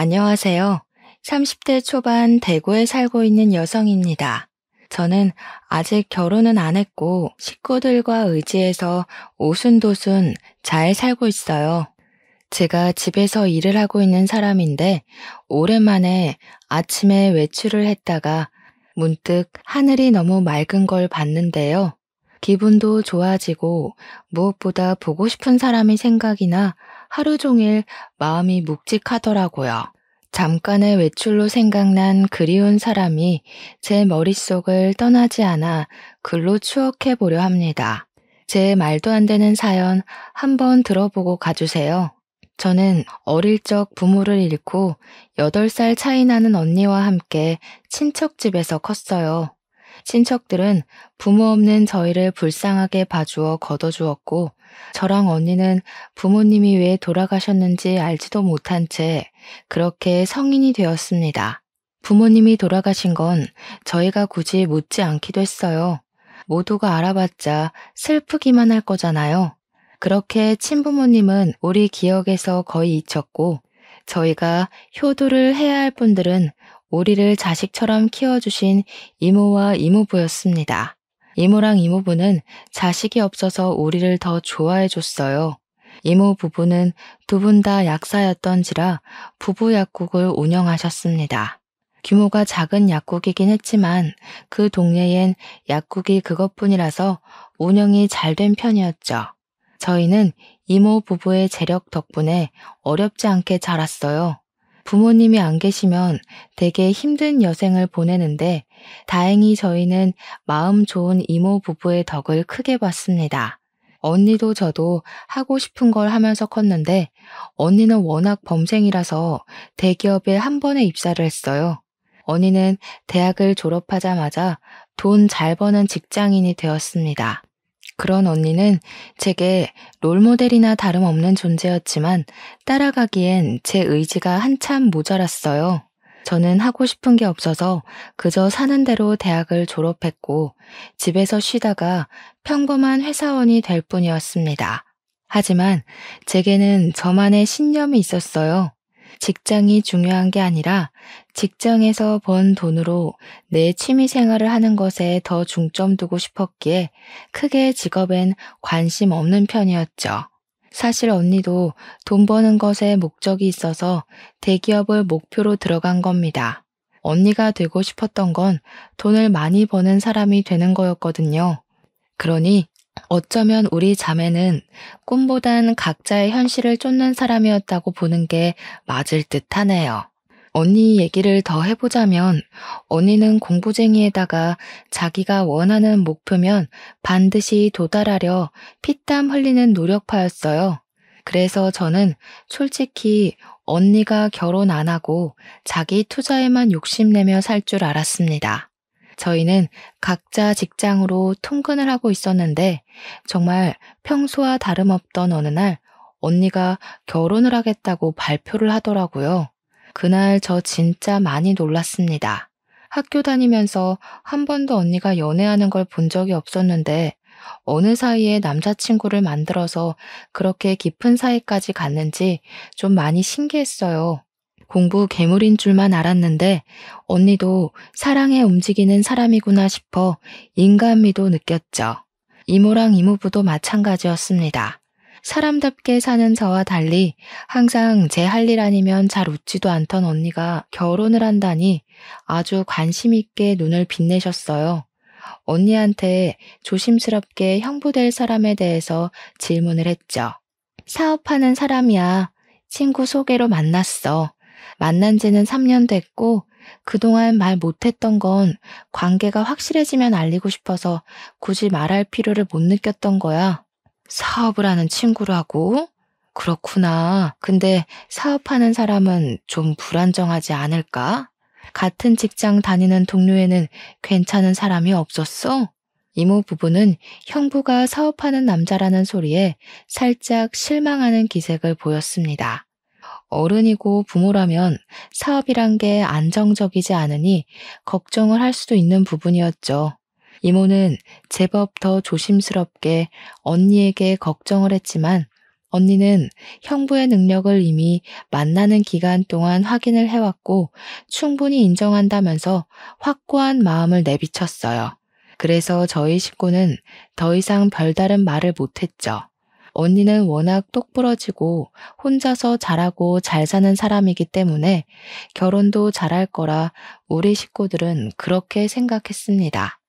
안녕하세요. 30대 초반 대구에 살고 있는 여성입니다. 저는 아직 결혼은 안 했고 식구들과 의지해서 오순도순 잘 살고 있어요. 제가 집에서 일을 하고 있는 사람인데 오랜만에 아침에 외출을 했다가 문득 하늘이 너무 맑은 걸 봤는데요. 기분도 좋아지고 무엇보다 보고 싶은 사람이 생각이 나 하루 종일 마음이 묵직하더라고요. 잠깐의 외출로 생각난 그리운 사람이 제 머릿속을 떠나지 않아 글로 추억해 보려 합니다. 제 말도 안 되는 사연 한번 들어보고 가주세요. 저는 어릴 적 부모를 잃고 8살 차이 나는 언니와 함께 친척 집에서 컸어요. 친척들은 부모 없는 저희를 불쌍하게 봐주어 걷어주었고, 저랑 언니는 부모님이 왜 돌아가셨는지 알지도 못한 채 그렇게 성인이 되었습니다. 부모님이 돌아가신 건 저희가 굳이 묻지 않기도 했어요. 모두가 알아봤자 슬프기만 할 거잖아요. 그렇게 친부모님은 우리 기억에서 거의 잊혔고, 저희가 효도를 해야 할 분들은 우리를 자식처럼 키워주신 이모와 이모부였습니다. 이모랑 이모부는 자식이 없어서 우리를 더 좋아해 줬어요. 이모 부부는 두 분 다 약사였던지라 부부 약국을 운영하셨습니다. 규모가 작은 약국이긴 했지만 그 동네엔 약국이 그것뿐이라서 운영이 잘 된 편이었죠. 저희는 이모 부부의 재력 덕분에 어렵지 않게 자랐어요. 부모님이 안 계시면 되게 힘든 여생을 보내는데 다행히 저희는 마음 좋은 이모 부부의 덕을 크게 봤습니다. 언니도 저도 하고 싶은 걸 하면서 컸는데 언니는 워낙 범생이라서 대기업에 한 번에 입사를 했어요. 언니는 대학을 졸업하자마자 돈 잘 버는 직장인이 되었습니다. 그런 언니는 제게 롤모델이나 다름없는 존재였지만 따라가기엔 제 의지가 한참 모자랐어요. 저는 하고 싶은 게 없어서 그저 사는 대로 대학을 졸업했고 집에서 쉬다가 평범한 회사원이 될 뿐이었습니다. 하지만 제게는 저만의 신념이 있었어요. 직장이 중요한 게 아니라 직장에서 번 돈으로 내 취미 생활을 하는 것에 더 중점 두고 싶었기에 크게 직업엔 관심 없는 편이었죠. 사실 언니도 돈 버는 것에 목적이 있어서 대기업을 목표로 들어간 겁니다. 언니가 되고 싶었던 건 돈을 많이 버는 사람이 되는 거였거든요. 그러니 어쩌면 우리 자매는 꿈보단 각자의 현실을 쫓는 사람이었다고 보는 게 맞을 듯 하네요. 언니 얘기를 더 해보자면 언니는 공부쟁이에다가 자기가 원하는 목표면 반드시 도달하려 피땀 흘리는 노력파였어요. 그래서 저는 솔직히 언니가 결혼 안 하고 자기 투자에만 욕심내며 살 줄 알았습니다. 저희는 각자 직장으로 통근을 하고 있었는데 정말 평소와 다름없던 어느 날 언니가 결혼을 하겠다고 발표를 하더라고요. 그날 저 진짜 많이 놀랐습니다. 학교 다니면서 한 번도 언니가 연애하는 걸 본 적이 없었는데 어느 사이에 남자친구를 만들어서 그렇게 깊은 사이까지 갔는지 좀 많이 신기했어요. 공부 괴물인 줄만 알았는데 언니도 사랑에 움직이는 사람이구나 싶어 인간미도 느꼈죠. 이모랑 이모부도 마찬가지였습니다. 사람답게 사는 저와 달리 항상 제 할 일 아니면 잘 웃지도 않던 언니가 결혼을 한다니 아주 관심 있게 눈을 빛내셨어요. 언니한테 조심스럽게 형부될 사람에 대해서 질문을 했죠. 사업하는 사람이야. 친구 소개로 만났어. 만난 지는 3년 됐고 그동안 말 못했던 건 관계가 확실해지면 알리고 싶어서 굳이 말할 필요를 못 느꼈던 거야. 사업을 하는 친구라고? 그렇구나. 근데 사업하는 사람은 좀 불안정하지 않을까? 같은 직장 다니는 동료에는 괜찮은 사람이 없었어? 이모 부부는 형부가 사업하는 남자라는 소리에 살짝 실망하는 기색을 보였습니다. 어른이고 부모라면 사업이란 게 안정적이지 않으니 걱정을 할 수도 있는 부분이었죠. 이모는 제법 더 조심스럽게 언니에게 걱정을 했지만 언니는 형부의 능력을 이미 만나는 기간 동안 확인을 해왔고 충분히 인정한다면서 확고한 마음을 내비쳤어요. 그래서 저희 식구는 더 이상 별다른 말을 못했죠. 언니는 워낙 똑부러지고 혼자서 잘하고 잘 사는 사람이기 때문에 결혼도 잘할 거라 우리 식구들은 그렇게 생각했습니다.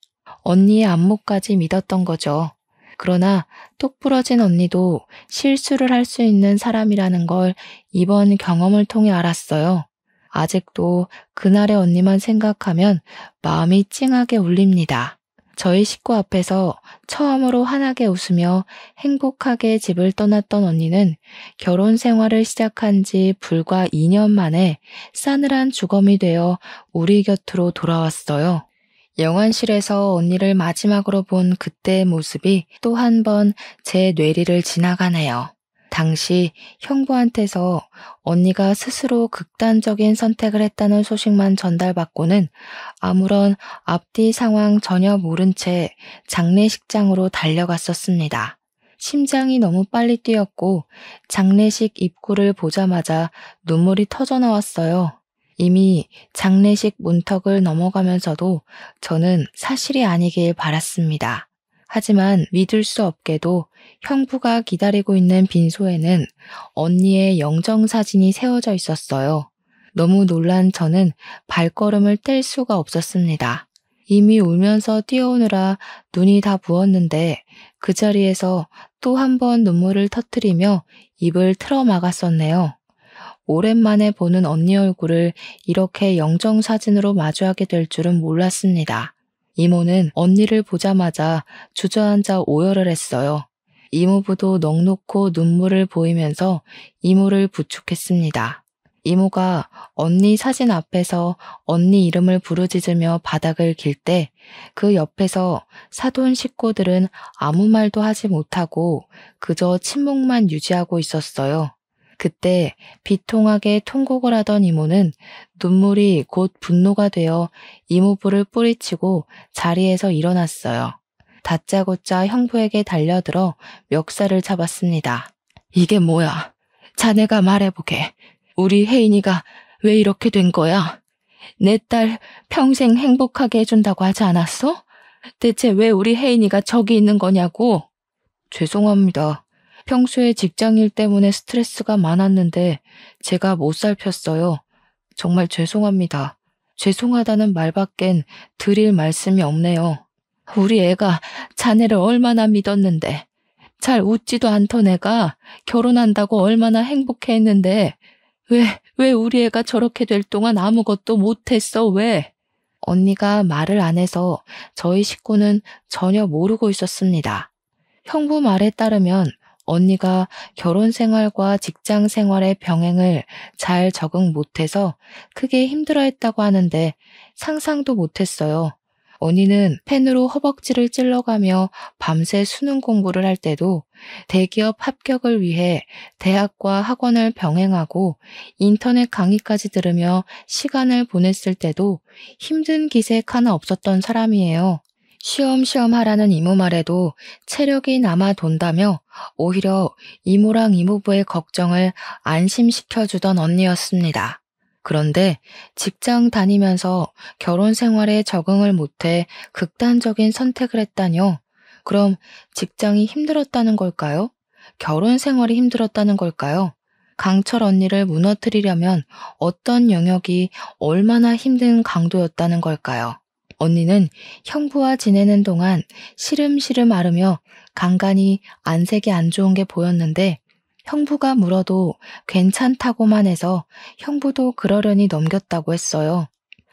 언니의 안목까지 믿었던 거죠. 그러나 똑부러진 언니도 실수를 할 수 있는 사람이라는 걸 이번 경험을 통해 알았어요. 아직도 그날의 언니만 생각하면 마음이 찡하게 울립니다. 저희 식구 앞에서 처음으로 환하게 웃으며 행복하게 집을 떠났던 언니는 결혼 생활을 시작한 지 불과 2년 만에 싸늘한 주검이 되어 우리 곁으로 돌아왔어요. 영안실에서 언니를 마지막으로 본 그때의 모습이 또 한 번 제 뇌리를 지나가네요. 당시 형부한테서 언니가 스스로 극단적인 선택을 했다는 소식만 전달받고는 아무런 앞뒤 상황 전혀 모른 채 장례식장으로 달려갔었습니다. 심장이 너무 빨리 뛰었고 장례식 입구를 보자마자 눈물이 터져 나왔어요. 이미 장례식 문턱을 넘어가면서도 저는 사실이 아니길 바랐습니다. 하지만 믿을 수 없게도 형부가 기다리고 있는 빈소에는 언니의 영정사진이 세워져 있었어요. 너무 놀란 저는 발걸음을 뗄 수가 없었습니다. 이미 울면서 뛰어오느라 눈이 다 부었는데 그 자리에서 또 한 번 눈물을 터뜨리며 입을 틀어 막았었네요. 오랜만에 보는 언니 얼굴을 이렇게 영정사진으로 마주하게 될 줄은 몰랐습니다. 이모는 언니를 보자마자 주저앉아 오열을 했어요. 이모부도 넋놓고 눈물을 보이면서 이모를 부축했습니다. 이모가 언니 사진 앞에서 언니 이름을 부르짖으며 바닥을 길 때 그 옆에서 사돈 식구들은 아무 말도 하지 못하고 그저 침묵만 유지하고 있었어요. 그때 비통하게 통곡을 하던 이모는 눈물이 곧 분노가 되어 이모부를 뿌리치고 자리에서 일어났어요. 다짜고짜 형부에게 달려들어 멱살을 잡았습니다. 이게 뭐야? 자네가 말해보게. 우리 혜인이가 왜 이렇게 된 거야? 내 딸 평생 행복하게 해준다고 하지 않았어? 대체 왜 우리 혜인이가 저기 있는 거냐고? 죄송합니다. 평소에 직장일 때문에 스트레스가 많았는데 제가 못 살폈어요. 정말 죄송합니다. 죄송하다는 말밖엔 드릴 말씀이 없네요. 우리 애가 자네를 얼마나 믿었는데, 잘 웃지도 않던 애가 결혼한다고 얼마나 행복해했는데 왜 우리 애가 저렇게 될 동안 아무것도 못했어, 왜? 언니가 말을 안 해서 저희 식구는 전혀 모르고 있었습니다. 형부 말에 따르면 언니가 결혼 생활과 직장 생활의 병행을 잘 적응 못해서 크게 힘들어했다고 하는데 상상도 못했어요. 언니는 펜으로 허벅지를 찔러가며 밤새 수능 공부를 할 때도 대기업 합격을 위해 대학과 학원을 병행하고 인터넷 강의까지 들으며 시간을 보냈을 때도 힘든 기색 하나 없었던 사람이에요. 쉬엄쉬엄 하라는 이모 말에도 체력이 남아 돈다며 오히려 이모랑 이모부의 걱정을 안심시켜주던 언니였습니다. 그런데 직장 다니면서 결혼 생활에 적응을 못해 극단적인 선택을 했다뇨. 그럼 직장이 힘들었다는 걸까요? 결혼 생활이 힘들었다는 걸까요? 강철 언니를 무너뜨리려면 어떤 영역이 얼마나 힘든 강도였다는 걸까요? 언니는 형부와 지내는 동안 시름시름 앓으며 간간히 안색이 안 좋은 게 보였는데 형부가 물어도 괜찮다고만 해서 형부도 그러려니 넘겼다고 했어요.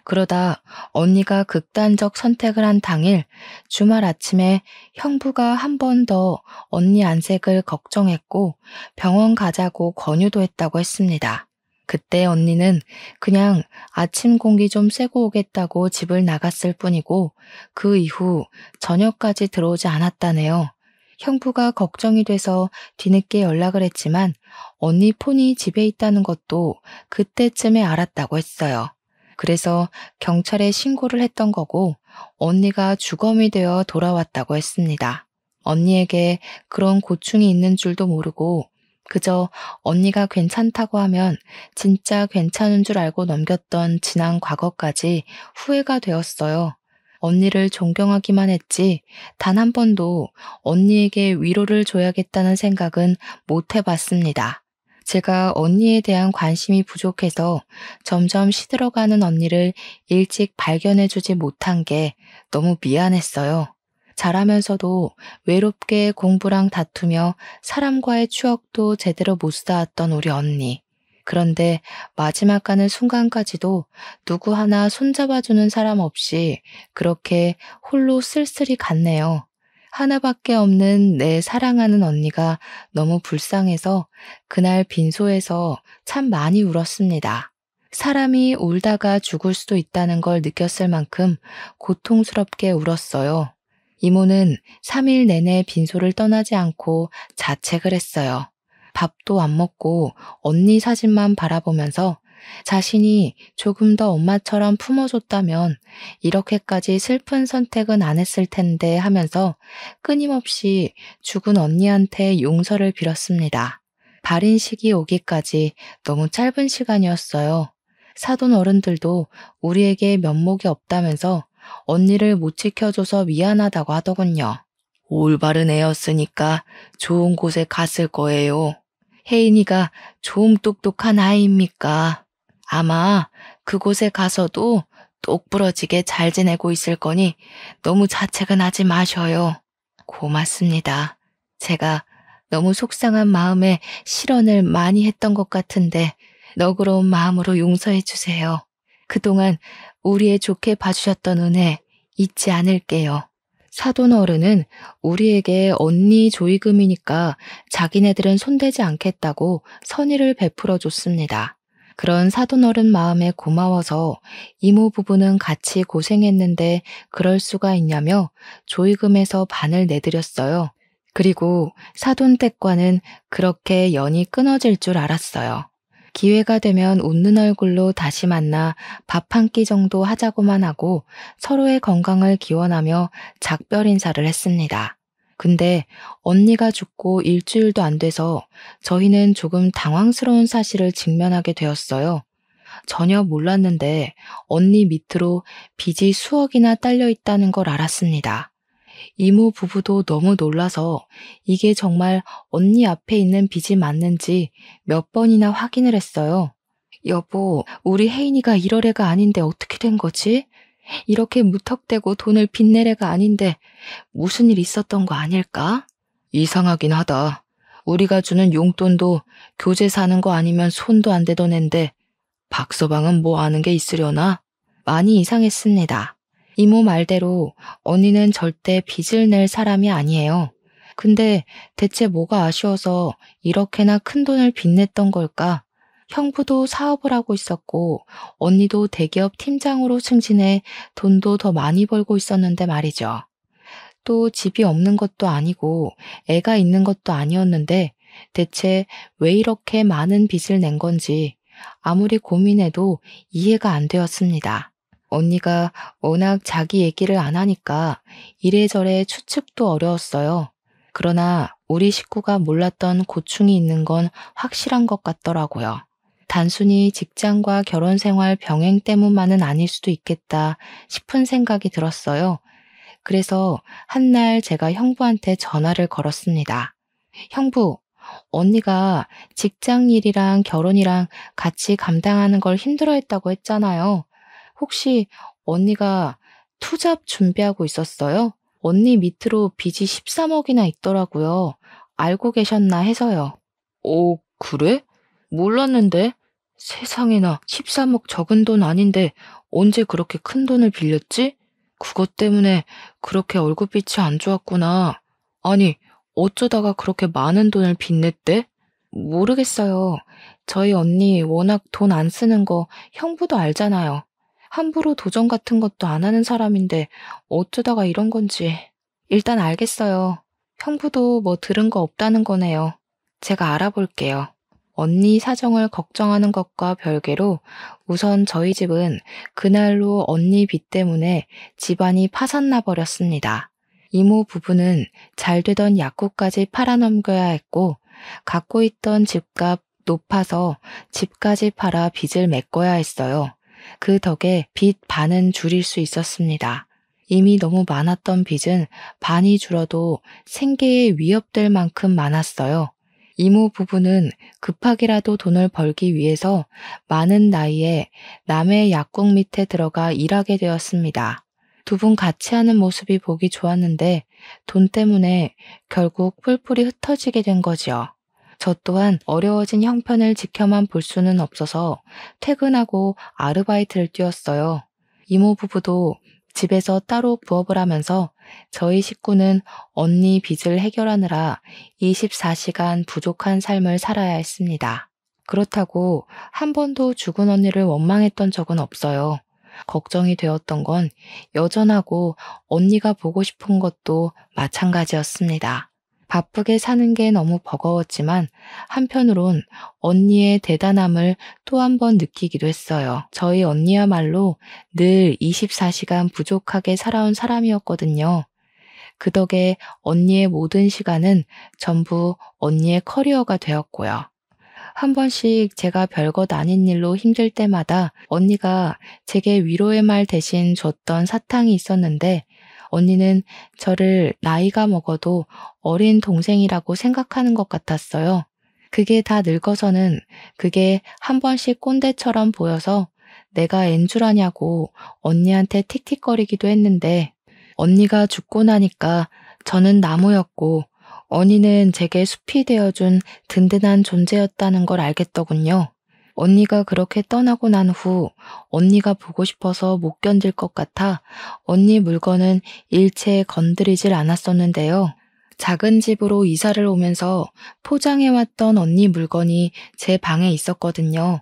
그러다 언니가 극단적 선택을 한 당일 주말 아침에 형부가 한 번 더 언니 안색을 걱정했고 병원 가자고 권유도 했다고 했습니다. 그때 언니는 그냥 아침 공기 좀 쐬고 오겠다고 집을 나갔을 뿐이고 그 이후 저녁까지 들어오지 않았다네요. 형부가 걱정이 돼서 뒤늦게 연락을 했지만 언니 폰이 집에 있다는 것도 그때쯤에 알았다고 했어요. 그래서 경찰에 신고를 했던 거고 언니가 주검이 되어 돌아왔다고 했습니다. 언니에게 그런 고충이 있는 줄도 모르고 그저 언니가 괜찮다고 하면 진짜 괜찮은 줄 알고 넘겼던 지난 과거까지 후회가 되었어요. 언니를 존경하기만 했지 단 한 번도 언니에게 위로를 줘야겠다는 생각은 못 해봤습니다. 제가 언니에 대한 관심이 부족해서 점점 시들어가는 언니를 일찍 발견해주지 못한 게 너무 미안했어요. 자라면서도 외롭게 공부랑 다투며 사람과의 추억도 제대로 못 쌓았던 우리 언니. 그런데 마지막 가는 순간까지도 누구 하나 손잡아주는 사람 없이 그렇게 홀로 쓸쓸히 갔네요. 하나밖에 없는 내 사랑하는 언니가 너무 불쌍해서 그날 빈소에서 참 많이 울었습니다. 사람이 울다가 죽을 수도 있다는 걸 느꼈을 만큼 고통스럽게 울었어요. 이모는 3일 내내 빈소를 떠나지 않고 자책을 했어요. 밥도 안 먹고 언니 사진만 바라보면서 자신이 조금 더 엄마처럼 품어줬다면 이렇게까지 슬픈 선택은 안 했을 텐데 하면서 끊임없이 죽은 언니한테 용서를 빌었습니다. 발인식이 오기까지 너무 짧은 시간이었어요. 사돈 어른들도 우리에게 면목이 없다면서 언니를 못 지켜줘서 미안하다고 하더군요. 올바른 애였으니까 좋은 곳에 갔을 거예요. 혜인이가 좀 똑똑한 아이입니까? 아마 그곳에 가서도 똑부러지게 잘 지내고 있을 거니 너무 자책은 하지 마셔요. 고맙습니다. 제가 너무 속상한 마음에 실언을 많이 했던 것 같은데 너그러운 마음으로 용서해 주세요. 그동안 우리의 좋게 봐주셨던 은혜 잊지 않을게요. 사돈 어른은 우리에게 언니 조의금이니까 자기네들은 손대지 않겠다고 선의를 베풀어 줬습니다. 그런 사돈 어른 마음에 고마워서 이모 부부는 같이 고생했는데 그럴 수가 있냐며 조의금에서 반을 내드렸어요. 그리고 사돈 댁과는 그렇게 연이 끊어질 줄 알았어요. 기회가 되면 웃는 얼굴로 다시 만나 밥 한 끼 정도 하자고만 하고 서로의 건강을 기원하며 작별 인사를 했습니다. 근데 언니가 죽고 일주일도 안 돼서 저희는 조금 당황스러운 사실을 직면하게 되었어요. 전혀 몰랐는데 언니 밑으로 빚이 수억이나 딸려 있다는 걸 알았습니다. 이모 부부도 너무 놀라서 이게 정말 언니 앞에 있는 빚이 맞는지 몇 번이나 확인을 했어요. 여보, 우리 혜인이가 이럴 애가 아닌데 어떻게 된 거지? 이렇게 무턱대고 돈을 빚낼 애가 아닌데 무슨 일 있었던 거 아닐까? 이상하긴 하다. 우리가 주는 용돈도 교재 사는 거 아니면 손도 안 대던 앤데 박서방은 뭐 아는 게 있으려나? 많이 이상했습니다. 이모 말대로 언니는 절대 빚을 낼 사람이 아니에요. 근데 대체 뭐가 아쉬워서 이렇게나 큰 돈을 빚냈던 걸까? 형부도 사업을 하고 있었고 언니도 대기업 팀장으로 승진해 돈도 더 많이 벌고 있었는데 말이죠. 또 집이 없는 것도 아니고 애가 있는 것도 아니었는데 대체 왜 이렇게 많은 빚을 낸 건지 아무리 고민해도 이해가 안 되었습니다. 언니가 워낙 자기 얘기를 안 하니까 이래저래 추측도 어려웠어요. 그러나 우리 식구가 몰랐던 고충이 있는 건 확실한 것 같더라고요. 단순히 직장과 결혼 생활 병행 때문만은 아닐 수도 있겠다 싶은 생각이 들었어요. 그래서 한날 제가 형부한테 전화를 걸었습니다. 형부, 언니가 직장 일이랑 결혼이랑 같이 감당하는 걸 힘들어했다고 했잖아요. 혹시 언니가 투잡 준비하고 있었어요? 언니 밑으로 빚이 13억이나 있더라고요. 알고 계셨나 해서요. 오, 그래? 몰랐는데? 세상에나 13억 적은 돈 아닌데 언제 그렇게 큰 돈을 빌렸지? 그것 때문에 그렇게 얼굴빛이 안 좋았구나. 아니, 어쩌다가 그렇게 많은 돈을 빚냈대? 모르겠어요. 저희 언니 워낙 돈 안 쓰는 거 형부도 알잖아요. 함부로 도전 같은 것도 안 하는 사람인데 어쩌다가 이런 건지. 일단 알겠어요. 형부도 뭐 들은 거 없다는 거네요. 제가 알아볼게요. 언니 사정을 걱정하는 것과 별개로 우선 저희 집은 그날로 언니 빚 때문에 집안이 파산나 버렸습니다. 이모 부부는 잘 되던 약국까지 팔아넘겨야 했고 갖고 있던 집값 높아서 집까지 팔아 빚을 메꿔야 했어요. 그 덕에 빚 반은 줄일 수 있었습니다. 이미 너무 많았던 빚은 반이 줄어도 생계에 위협될 만큼 많았어요. 이모 부부는 급하게라도 돈을 벌기 위해서 많은 나이에 남의 약국 밑에 들어가 일하게 되었습니다. 두 분 같이 하는 모습이 보기 좋았는데 돈 때문에 결국 뿔뿔이 흩어지게 된 거지요. 저 또한 어려워진 형편을 지켜만 볼 수는 없어서 퇴근하고 아르바이트를 뛰었어요. 이모 부부도 집에서 따로 부업을 하면서 저희 식구는 언니 빚을 해결하느라 24시간 부족한 삶을 살아야 했습니다. 그렇다고 한 번도 죽은 언니를 원망했던 적은 없어요. 걱정이 되었던 건 여전하고 언니가 보고 싶은 것도 마찬가지였습니다. 바쁘게 사는 게 너무 버거웠지만 한편으론 언니의 대단함을 또 한 번 느끼기도 했어요. 저희 언니야말로 늘 24시간 부족하게 살아온 사람이었거든요. 그 덕에 언니의 모든 시간은 전부 언니의 커리어가 되었고요. 한 번씩 제가 별것 아닌 일로 힘들 때마다 언니가 제게 위로의 말 대신 줬던 사탕이 있었는데 언니는 저를 나이가 먹어도 어린 동생이라고 생각하는 것 같았어요. 그게 다 늙어서는 그게 한 번씩 꼰대처럼 보여서 내가 앤 줄 아냐고 언니한테 틱틱거리기도 했는데 언니가 죽고 나니까 저는 나무였고 언니는 제게 숲이 되어준 든든한 존재였다는 걸 알겠더군요. 언니가 그렇게 떠나고 난 후 언니가 보고 싶어서 못 견딜 것 같아 언니 물건은 일체 건드리질 않았었는데요. 작은 집으로 이사를 오면서 포장해왔던 언니 물건이 제 방에 있었거든요.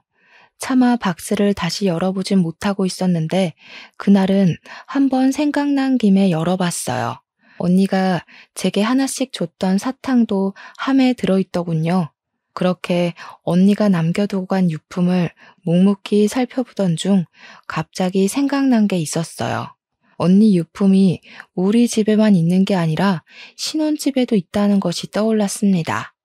차마 박스를 다시 열어보진 못하고 있었는데 그날은 한번 생각난 김에 열어봤어요. 언니가 제게 하나씩 줬던 사탕도 함에 들어있더군요. 그렇게 언니가 남겨두고 간 유품을 묵묵히 살펴보던 중 갑자기 생각난 게 있었어요. 언니 유품이 우리 집에만 있는 게 아니라 신혼집에도 있다는 것이 떠올랐습니다.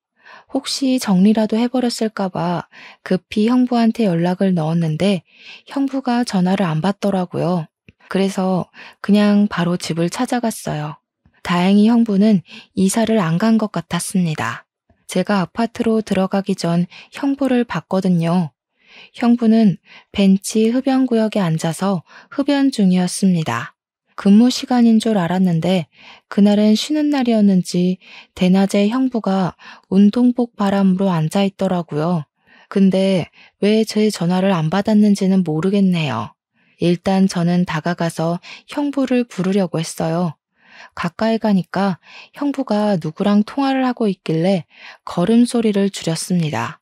혹시 정리라도 해버렸을까봐 급히 형부한테 연락을 넣었는데 형부가 전화를 안 받더라고요. 그래서 그냥 바로 집을 찾아갔어요. 다행히 형부는 이사를 안 간 것 같았습니다. 제가 아파트로 들어가기 전 형부를 봤거든요. 형부는 벤치 흡연구역에 앉아서 흡연 중이었습니다. 근무 시간인 줄 알았는데 그날은 쉬는 날이었는지 대낮에 형부가 운동복 바람으로 앉아 있더라고요. 근데 왜 제 전화를 안 받았는지는 모르겠네요. 일단 저는 다가가서 형부를 부르려고 했어요. 가까이 가니까 형부가 누구랑 통화를 하고 있길래 걸음소리를 줄였습니다.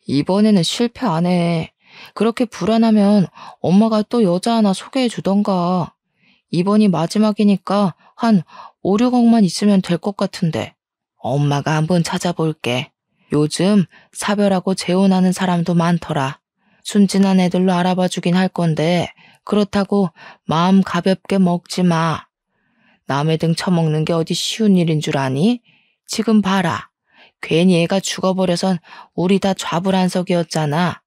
이번에는 실패 안 해. 그렇게 불안하면 엄마가 또 여자 하나 소개해 주던가. 이번이 마지막이니까 한 5, 6억만 있으면 될 것 같은데. 엄마가 한번 찾아볼게. 요즘 사별하고 재혼하는 사람도 많더라. 순진한 애들로 알아봐 주긴 할 건데 그렇다고 마음 가볍게 먹지 마. 남의 등 처먹는 게 어디 쉬운 일인 줄 아니? 지금 봐라. 괜히 애가 죽어버려선 우리 다 좌불안석이었잖아.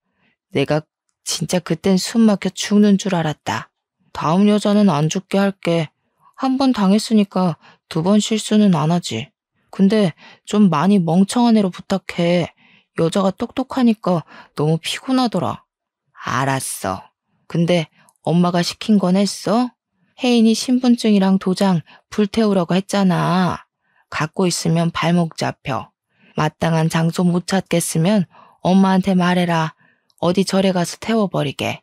내가 진짜 그땐 숨 막혀 죽는 줄 알았다. 다음 여자는 안 죽게 할게. 한 번 당했으니까 두 번 실수는 안 하지. 근데 좀 많이 멍청한 애로 부탁해. 여자가 똑똑하니까 너무 피곤하더라. 알았어. 근데 엄마가 시킨 건 했어? 혜인이 신분증이랑 도장 불태우라고 했잖아. 갖고 있으면 발목 잡혀. 마땅한 장소 못 찾겠으면 엄마한테 말해라. 어디 절에 가서 태워버리게.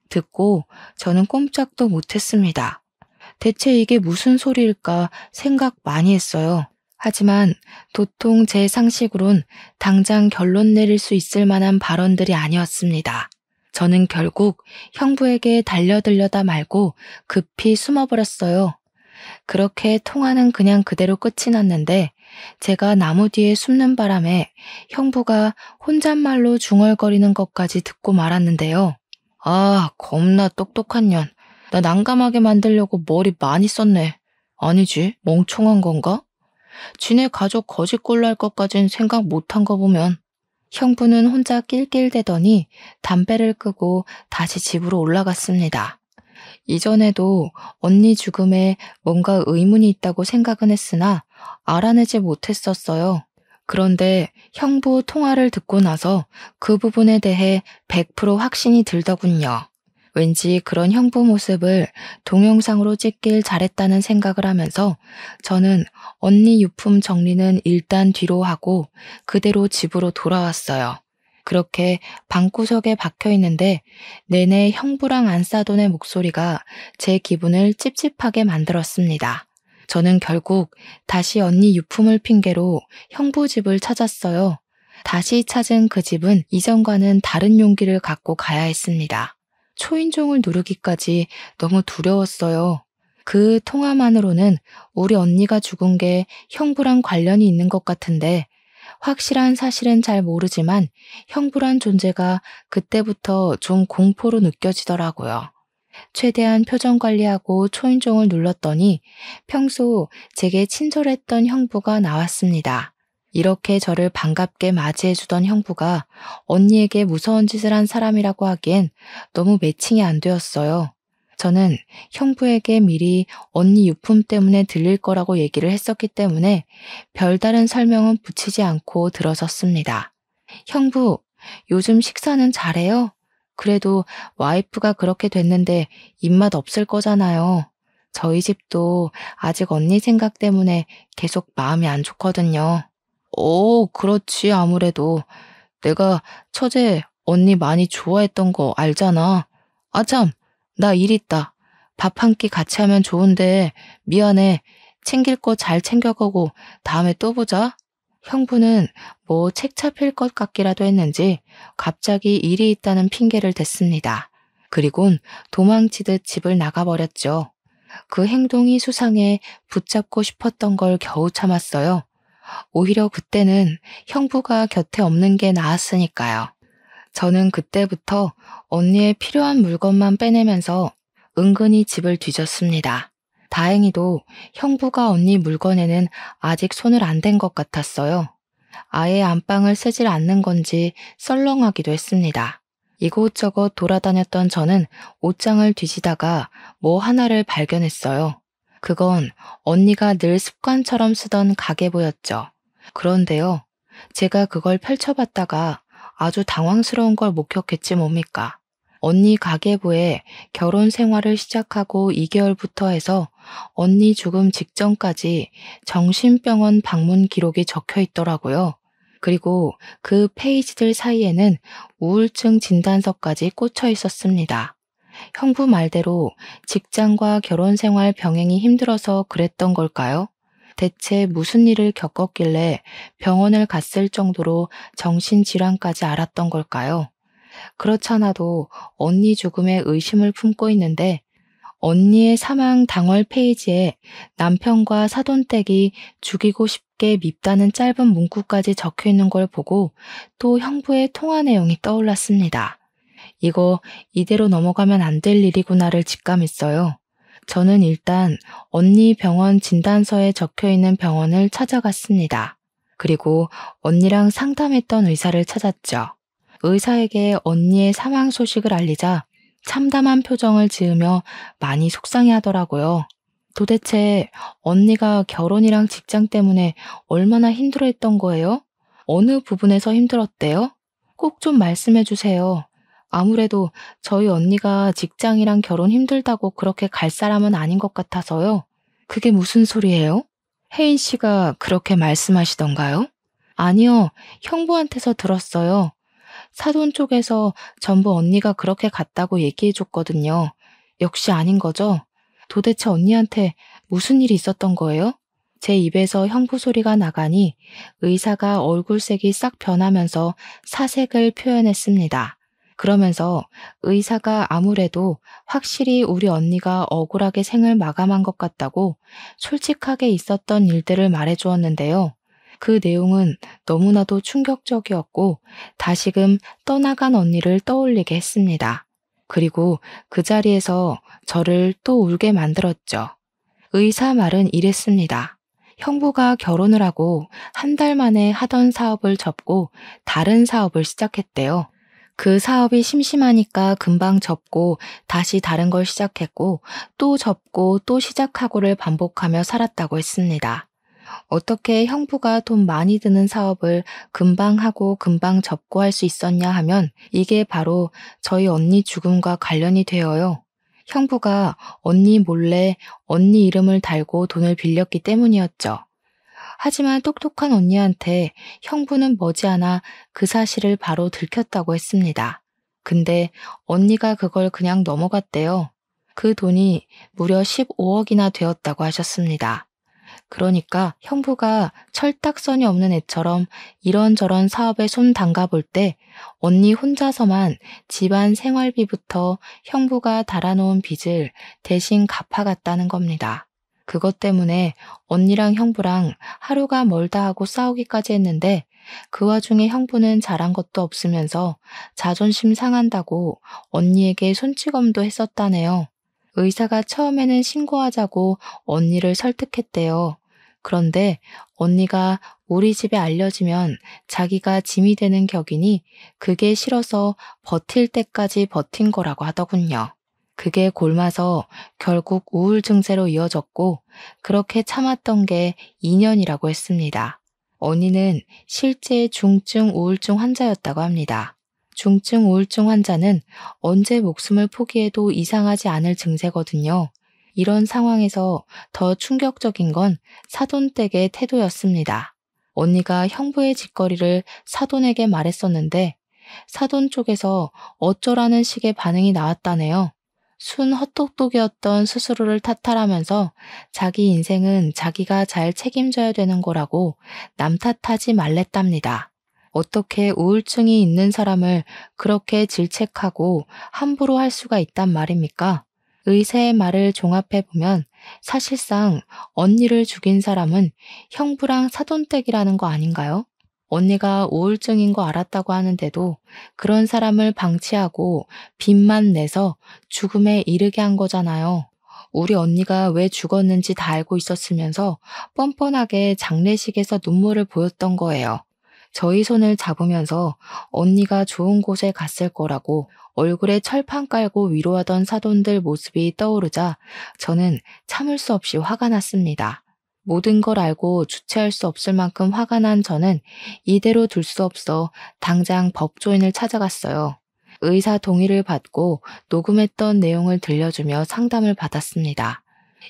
듣고 저는 꼼짝도 못했습니다. 대체 이게 무슨 소리일까 생각 많이 했어요. 하지만 도통 제 상식으론 당장 결론 내릴 수 있을 만한 발언들이 아니었습니다. 저는 결국 형부에게 달려들려다 말고 급히 숨어버렸어요. 그렇게 통화는 그냥 그대로 끝이 났는데 제가 나무 뒤에 숨는 바람에 형부가 혼잣말로 중얼거리는 것까지 듣고 말았는데요. 아, 겁나 똑똑한 년. 나 난감하게 만들려고 머리 많이 썼네. 아니지, 멍청한 건가? 지네 가족 거짓골로 할 것까진 생각 못한 거 보면. 형부는 혼자 낄낄대더니 담배를 끄고 다시 집으로 올라갔습니다. 이전에도 언니 죽음에 뭔가 의문이 있다고 생각은 했으나 알아내지 못했었어요. 그런데 형부 통화를 듣고 나서 그 부분에 대해 100% 확신이 들더군요. 왠지 그런 형부 모습을 동영상으로 찍길 잘했다는 생각을 하면서 저는 언니 유품 정리는 일단 뒤로 하고 그대로 집으로 돌아왔어요. 그렇게 방구석에 박혀 있는데 내내 형부랑 안싸돈의 목소리가 제 기분을 찝찝하게 만들었습니다. 저는 결국 다시 언니 유품을 핑계로 형부 집을 찾았어요. 다시 찾은 그 집은 이전과는 다른 용기를 갖고 가야 했습니다. 초인종을 누르기까지 너무 두려웠어요. 그 통화만으로는 우리 언니가 죽은 게 형부랑 관련이 있는 것 같은데 확실한 사실은 잘 모르지만 형부란 존재가 그때부터 좀 공포로 느껴지더라고요. 최대한 표정 관리하고 초인종을 눌렀더니 평소 제게 친절했던 형부가 나왔습니다. 이렇게 저를 반갑게 맞이해주던 형부가 언니에게 무서운 짓을 한 사람이라고 하기엔 너무 매칭이 안 되었어요. 저는 형부에게 미리 언니 유품 때문에 들릴 거라고 얘기를 했었기 때문에 별다른 설명은 붙이지 않고 들어섰습니다. 형부, 요즘 식사는 잘해요? 그래도 와이프가 그렇게 됐는데 입맛 없을 거잖아요. 저희 집도 아직 언니 생각 때문에 계속 마음이 안 좋거든요. 그렇지, 아무래도. 내가 처제 언니 많이 좋아했던 거 알잖아. 아참, 나 일 있다. 밥 한 끼 같이 하면 좋은데 미안해. 챙길 거 잘 챙겨가고 다음에 또 보자. 형부는 뭐 책 잡힐 것 같기라도 했는지 갑자기 일이 있다는 핑계를 댔습니다. 그리곤 도망치듯 집을 나가버렸죠. 그 행동이 수상해 붙잡고 싶었던 걸 겨우 참았어요. 오히려 그때는 형부가 곁에 없는 게 나았으니까요. 저는 그때부터 언니의 필요한 물건만 빼내면서 은근히 집을 뒤졌습니다. 다행히도 형부가 언니 물건에는 아직 손을 안 댄 것 같았어요. 아예 안방을 쓰질 않는 건지 썰렁하기도 했습니다. 이곳저곳 돌아다녔던 저는 옷장을 뒤지다가 뭐 하나를 발견했어요. 그건 언니가 늘 습관처럼 쓰던 가계부였죠. 그런데요, 제가 그걸 펼쳐봤다가 아주 당황스러운 걸 목격했지 뭡니까? 언니 가계부에 결혼 생활을 시작하고 2개월부터 해서 언니 죽음 직전까지 정신병원 방문 기록이 적혀 있더라고요. 그리고 그 페이지들 사이에는 우울증 진단서까지 꽂혀 있었습니다. 형부 말대로 직장과 결혼 생활 병행이 힘들어서 그랬던 걸까요? 대체 무슨 일을 겪었길래 병원을 갔을 정도로 정신질환까지 앓았던 걸까요? 그렇잖아도 언니 죽음에 의심을 품고 있는데 언니의 사망 당월 페이지에 남편과 사돈댁이 죽이고 싶게 밉다는 짧은 문구까지 적혀 있는 걸 보고 또 형부의 통화 내용이 떠올랐습니다. 이거 이대로 넘어가면 안 될 일이구나를 직감했어요. 저는 일단 언니 병원 진단서에 적혀 있는 병원을 찾아갔습니다. 그리고 언니랑 상담했던 의사를 찾았죠. 의사에게 언니의 사망 소식을 알리자 참담한 표정을 지으며 많이 속상해 하더라고요. 도대체 언니가 결혼이랑 직장 때문에 얼마나 힘들어했던 거예요? 어느 부분에서 힘들었대요? 꼭 좀 말씀해 주세요. 아무래도 저희 언니가 직장이랑 결혼 힘들다고 그렇게 갈 사람은 아닌 것 같아서요. 그게 무슨 소리예요? 혜인 씨가 그렇게 말씀하시던가요? 아니요, 형부한테서 들었어요. 사돈 쪽에서 전부 언니가 그렇게 갔다고 얘기해 줬거든요. 역시 아닌 거죠? 도대체 언니한테 무슨 일이 있었던 거예요? 제 입에서 형부 소리가 나가니 의사가 얼굴색이 싹 변하면서 사색을 표현했습니다. 그러면서 의사가 아무래도 확실히 우리 언니가 억울하게 생을 마감한 것 같다고 솔직하게 있었던 일들을 말해주었는데요. 그 내용은 너무나도 충격적이었고 다시금 떠나간 언니를 떠올리게 했습니다. 그리고 그 자리에서 저를 또 울게 만들었죠. 의사 말은 이랬습니다. 형부가 결혼을 하고 한 달 만에 하던 사업을 접고 다른 사업을 시작했대요. 그 사업이 심심하니까 금방 접고 다시 다른 걸 시작했고 또 접고 또 시작하고를 반복하며 살았다고 했습니다. 어떻게 형부가 돈 많이 드는 사업을 금방 하고 금방 접고 할 수 있었냐 하면 이게 바로 저희 언니 죽음과 관련이 되어요. 형부가 언니 몰래 언니 이름을 달고 돈을 빌렸기 때문이었죠. 하지만 똑똑한 언니한테 형부는 머지않아 그 사실을 바로 들켰다고 했습니다. 근데 언니가 그걸 그냥 넘어갔대요. 그 돈이 무려 15억이나 되었다고 하셨습니다. 그러니까 형부가 철딱선이 없는 애처럼 이런저런 사업에 손 담가볼 때 언니 혼자서만 집안 생활비부터 형부가 달아놓은 빚을 대신 갚아갔다는 겁니다. 그것 때문에 언니랑 형부랑 하루가 멀다 하고 싸우기까지 했는데 그 와중에 형부는 잘한 것도 없으면서 자존심 상한다고 언니에게 손찌검도 했었다네요. 의사가 처음에는 신고하자고 언니를 설득했대요. 그런데 언니가 우리 집에 알려지면 자기가 짐이 되는 격이니 그게 싫어서 버틸 때까지 버틴 거라고 하더군요. 그게 골마서 결국 우울증세로 이어졌고 그렇게 참았던 게 2년이라고 했습니다. 언니는 실제 중증 우울증 환자였다고 합니다. 중증 우울증 환자는 언제 목숨을 포기해도 이상하지 않을 증세거든요. 이런 상황에서 더 충격적인 건 사돈댁의 태도였습니다. 언니가 형부의 짓거리를 사돈에게 말했었는데 사돈 쪽에서 어쩌라는 식의 반응이 나왔다네요. 순 헛똑똑이었던 스스로를 탓하라면서 자기 인생은 자기가 잘 책임져야 되는 거라고 남 탓하지 말랬답니다. 어떻게 우울증이 있는 사람을 그렇게 질책하고 함부로 할 수가 있단 말입니까? 의사의 말을 종합해보면 사실상 언니를 죽인 사람은 형부랑 사돈댁이라는 거 아닌가요? 언니가 우울증인 거 알았다고 하는데도 그런 사람을 방치하고 빚만 내서 죽음에 이르게 한 거잖아요. 우리 언니가 왜 죽었는지 다 알고 있었으면서 뻔뻔하게 장례식에서 눈물을 보였던 거예요. 저희 손을 잡으면서 언니가 좋은 곳에 갔을 거라고 얼굴에 철판 깔고 위로하던 사돈들 모습이 떠오르자 저는 참을 수 없이 화가 났습니다. 모든 걸 알고 주체할 수 없을 만큼 화가 난 저는 이대로 둘 수 없어 당장 법조인을 찾아갔어요. 의사 동의를 받고 녹음했던 내용을 들려주며 상담을 받았습니다.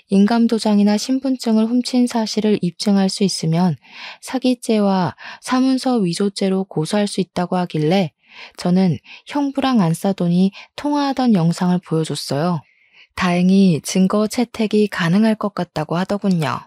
인감도장이나 신분증을 훔친 사실을 입증할 수 있으면 사기죄와 사문서 위조죄로 고소할 수 있다고 하길래 저는 형부랑 안사돈이 통화하던 영상을 보여줬어요. 다행히 증거 채택이 가능할 것 같다고 하더군요.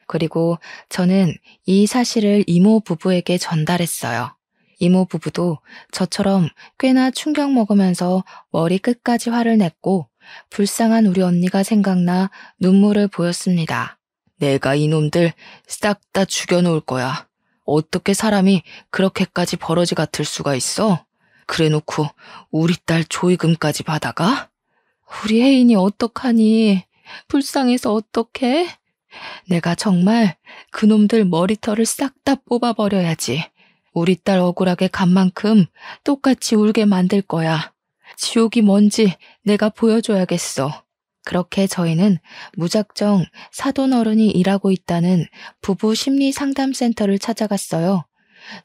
그리고 저는 이 사실을 이모 부부에게 전달했어요. 이모 부부도 저처럼 꽤나 충격 먹으면서 머리 끝까지 화를 냈고 불쌍한 우리 언니가 생각나 눈물을 보였습니다. 내가 이놈들 싹 다 죽여놓을 거야. 어떻게 사람이 그렇게까지 버러지 같을 수가 있어? 그래놓고 우리 딸 조의금까지 받아가? 우리 혜인이 어떡하니? 불쌍해서 어떡해? 내가 정말 그놈들 머리털을 싹 다 뽑아버려야지. 우리 딸 억울하게 간 만큼 똑같이 울게 만들 거야. 지옥이 뭔지 내가 보여줘야겠어. 그렇게 저희는 무작정 사돈 어른이 일하고 있다는 부부 심리 상담센터를 찾아갔어요.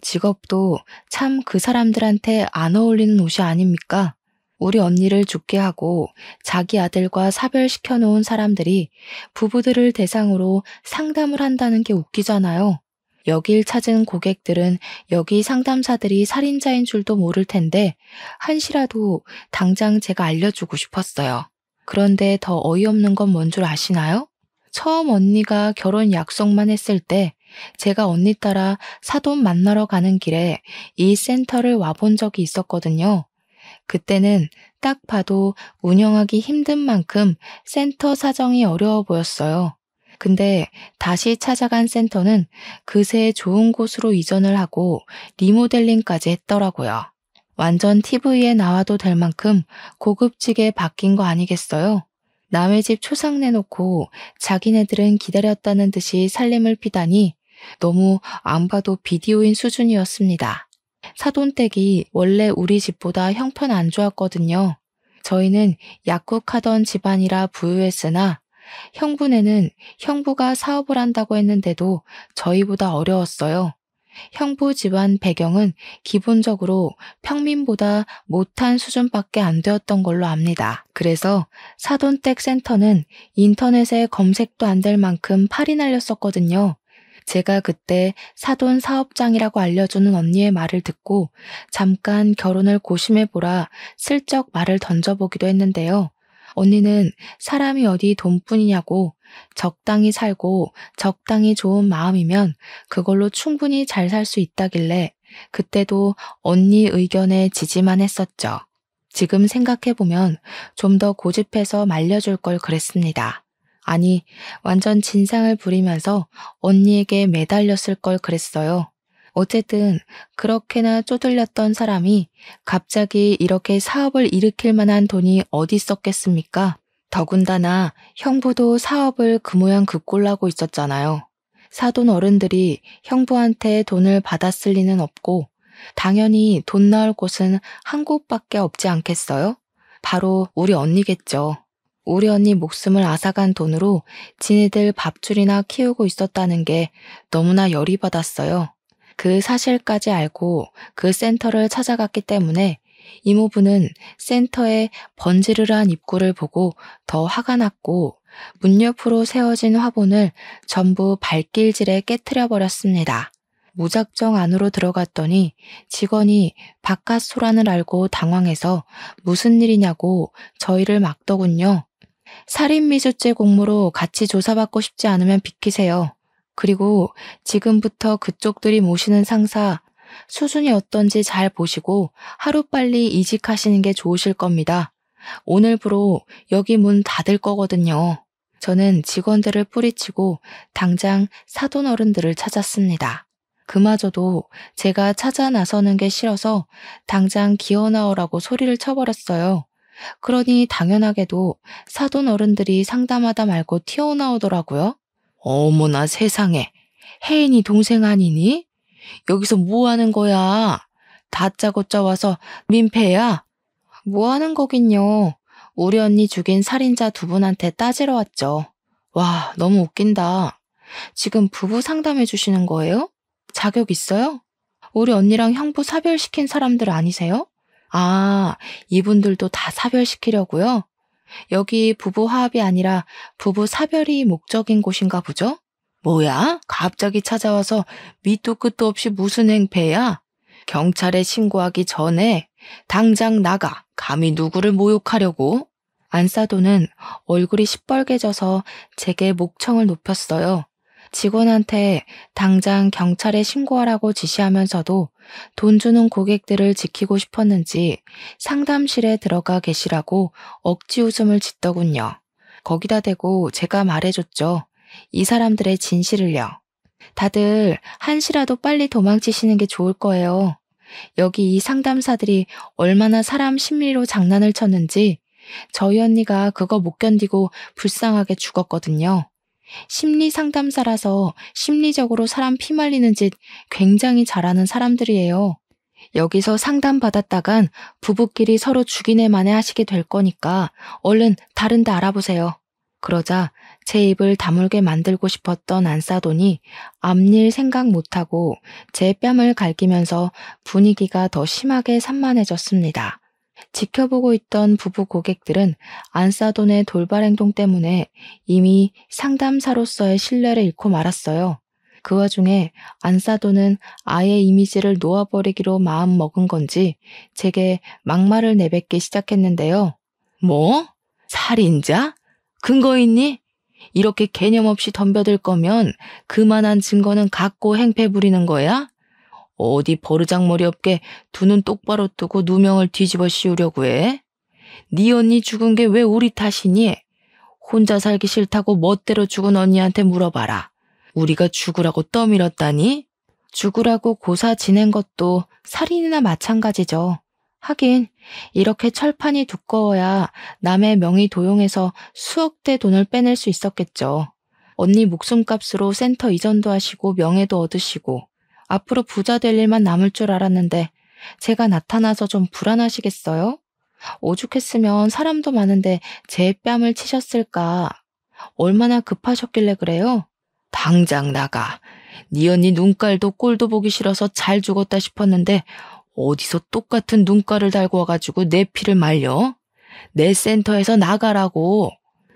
직업도 참 그 사람들한테 안 어울리는 옷이 아닙니까? 우리 언니를 죽게 하고 자기 아들과 사별시켜 놓은 사람들이 부부들을 대상으로 상담을 한다는 게 웃기잖아요. 여길 찾은 고객들은 여기 상담사들이 살인자인 줄도 모를 텐데 한시라도 당장 제가 알려주고 싶었어요. 그런데 더 어이없는 건 뭔 줄 아시나요? 처음 언니가 결혼 약속만 했을 때 제가 언니 따라 사돈 만나러 가는 길에 이 센터를 와본 적이 있었거든요. 그때는 딱 봐도 운영하기 힘든 만큼 센터 사정이 어려워 보였어요. 근데 다시 찾아간 센터는 그새 좋은 곳으로 이전을 하고 리모델링까지 했더라고요. 완전 TV에 나와도 될 만큼 고급지게 바뀐 거 아니겠어요? 남의 집 초상 내놓고 자기네들은 기다렸다는 듯이 살림을 피다니 너무 안 봐도 비디오인 수준이었습니다. 사돈댁이 원래 우리 집보다 형편 안 좋았거든요. 저희는 약국하던 집안이라 부유했으나 형부네는 형부가 사업을 한다고 했는데도 저희보다 어려웠어요. 형부 집안 배경은 기본적으로 평민보다 못한 수준밖에 안 되었던 걸로 압니다. 그래서 사돈댁 센터는 인터넷에 검색도 안 될 만큼 팔이 날렸었거든요. 제가 그때 사돈 사업장이라고 알려주는 언니의 말을 듣고 잠깐 결혼을 고심해보라 슬쩍 말을 던져보기도 했는데요. 언니는 사람이 어디 돈뿐이냐고 적당히 살고 적당히 좋은 마음이면 그걸로 충분히 잘 살 수 있다길래 그때도 언니 의견에 지지만 했었죠. 지금 생각해보면 좀 더 고집해서 말려줄 걸 그랬습니다. 아니, 완전 진상을 부리면서 언니에게 매달렸을 걸 그랬어요. 어쨌든 그렇게나 쪼들렸던 사람이 갑자기 이렇게 사업을 일으킬 만한 돈이 어디 있었겠습니까? 더군다나 형부도 사업을 그 모양 그 꼴나고 있었잖아요. 사돈 어른들이 형부한테 돈을 받았을 리는 없고 당연히 돈 나올 곳은 한 곳밖에 없지 않겠어요? 바로 우리 언니겠죠. 우리 언니 목숨을 앗아간 돈으로 지네들 밥줄이나 키우고 있었다는 게 너무나 열이 받았어요. 그 사실까지 알고 그 센터를 찾아갔기 때문에 이모부는 센터의 번지르르한 입구를 보고 더 화가 났고 문 옆으로 세워진 화분을 전부 발길질에 깨트려 버렸습니다. 무작정 안으로 들어갔더니 직원이 바깥 소란을 알고 당황해서 무슨 일이냐고 저희를 막더군요. 살인미수죄 공모로 같이 조사받고 싶지 않으면 비키세요. 그리고 지금부터 그쪽들이 모시는 상사 수준이 어떤지 잘 보시고 하루빨리 이직하시는 게 좋으실 겁니다. 오늘부로 여기 문 닫을 거거든요. 저는 직원들을 뿌리치고 당장 사돈 어른들을 찾았습니다. 그마저도 제가 찾아 나서는 게 싫어서 당장 기어 나오라고 소리를 쳐버렸어요. 그러니 당연하게도 사돈 어른들이 상담하다 말고 튀어나오더라고요. 어머나 세상에, 혜인이 동생 아니니? 여기서 뭐 하는 거야? 다짜고짜 와서 민폐야? 뭐 하는 거긴요. 우리 언니 죽인 살인자 두 분한테 따지러 왔죠. 와, 너무 웃긴다. 지금 부부 상담해 주시는 거예요? 자격 있어요? 우리 언니랑 형부 사별시킨 사람들 아니세요? 아, 이분들도 다 사별시키려고요? 여기 부부 화합이 아니라 부부 사별이 목적인 곳인가 보죠? 뭐야? 갑자기 찾아와서 밑도 끝도 없이 무슨 행패야? 경찰에 신고하기 전에 당장 나가. 감히 누구를 모욕하려고? 안사돈은 얼굴이 시뻘개져서 제게 목청을 높였어요. 직원한테 당장 경찰에 신고하라고 지시하면서도 돈 주는 고객들을 지키고 싶었는지 상담실에 들어가 계시라고 억지 웃음을 짓더군요. 거기다 대고 제가 말해줬죠. 이 사람들의 진실을요. 다들 한시라도 빨리 도망치시는 게 좋을 거예요. 여기 이 상담사들이 얼마나 사람 심리로 장난을 쳤는지 저희 언니가 그거 못 견디고 불쌍하게 죽었거든요. 심리 상담사라서 심리적으로 사람 피말리는 짓 굉장히 잘하는 사람들이에요. 여기서 상담받았다간 부부끼리 서로 죽이네 마네 하시게 될 거니까 얼른 다른 데 알아보세요. 그러자 제 입을 다물게 만들고 싶었던 안사돈이 앞일 생각 못하고 제 뺨을 갈기면서 분위기가 더 심하게 산만해졌습니다. 지켜보고 있던 부부 고객들은 안사돈의 돌발 행동 때문에 이미 상담사로서의 신뢰를 잃고 말았어요. 그 와중에 안사돈은 아예 이미지를 놓아버리기로 마음먹은 건지 제게 막말을 내뱉기 시작했는데요. 뭐? 살인자? 근거 있니? 이렇게 개념 없이 덤벼들 거면 그만한 증거는 갖고 행패 부리는 거야? 어디 버르장머리 없게 두 눈 똑바로 뜨고 누명을 뒤집어 씌우려고 해? 네 언니 죽은 게 왜 우리 탓이니? 혼자 살기 싫다고 멋대로 죽은 언니한테 물어봐라. 우리가 죽으라고 떠밀었다니? 죽으라고 고사 지낸 것도 살인이나 마찬가지죠. 하긴 이렇게 철판이 두꺼워야 남의 명의 도용해서 수억대 돈을 빼낼 수 있었겠죠. 언니 목숨값으로 센터 이전도 하시고 명예도 얻으시고 앞으로 부자 될 일만 남을 줄 알았는데 제가 나타나서 좀 불안하시겠어요? 오죽했으면 사람도 많은데 제 뺨을 치셨을까? 얼마나 급하셨길래 그래요? 당장 나가. 네 언니 눈깔도 꼴도 보기 싫어서 잘 죽었다 싶었는데 어디서 똑같은 눈깔을 달고 와가지고 내 피를 말려? 내 센터에서 나가라고.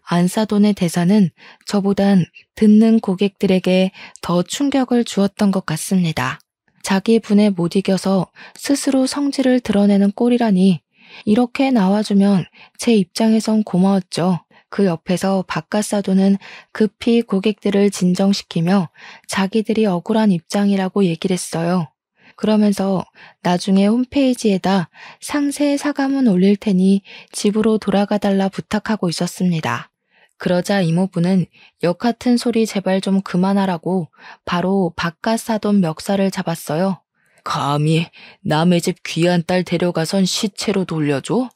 안사돈의 대사는 저보단 듣는 고객들에게 더 충격을 주었던 것 같습니다. 자기 분에 못 이겨서 스스로 성질을 드러내는 꼴이라니 이렇게 나와주면 제 입장에선 고마웠죠. 그 옆에서 바깥사돈은 급히 고객들을 진정시키며 자기들이 억울한 입장이라고 얘기를 했어요. 그러면서 나중에 홈페이지에다 상세 사과문 올릴 테니 집으로 돌아가 달라 부탁하고 있었습니다. 그러자 이모부는 역 같은 소리 제발 좀 그만하라고 바로 바깥사돈 멱살을 잡았어요. 감히 남의 집 귀한 딸 데려가선 시체로 돌려줘?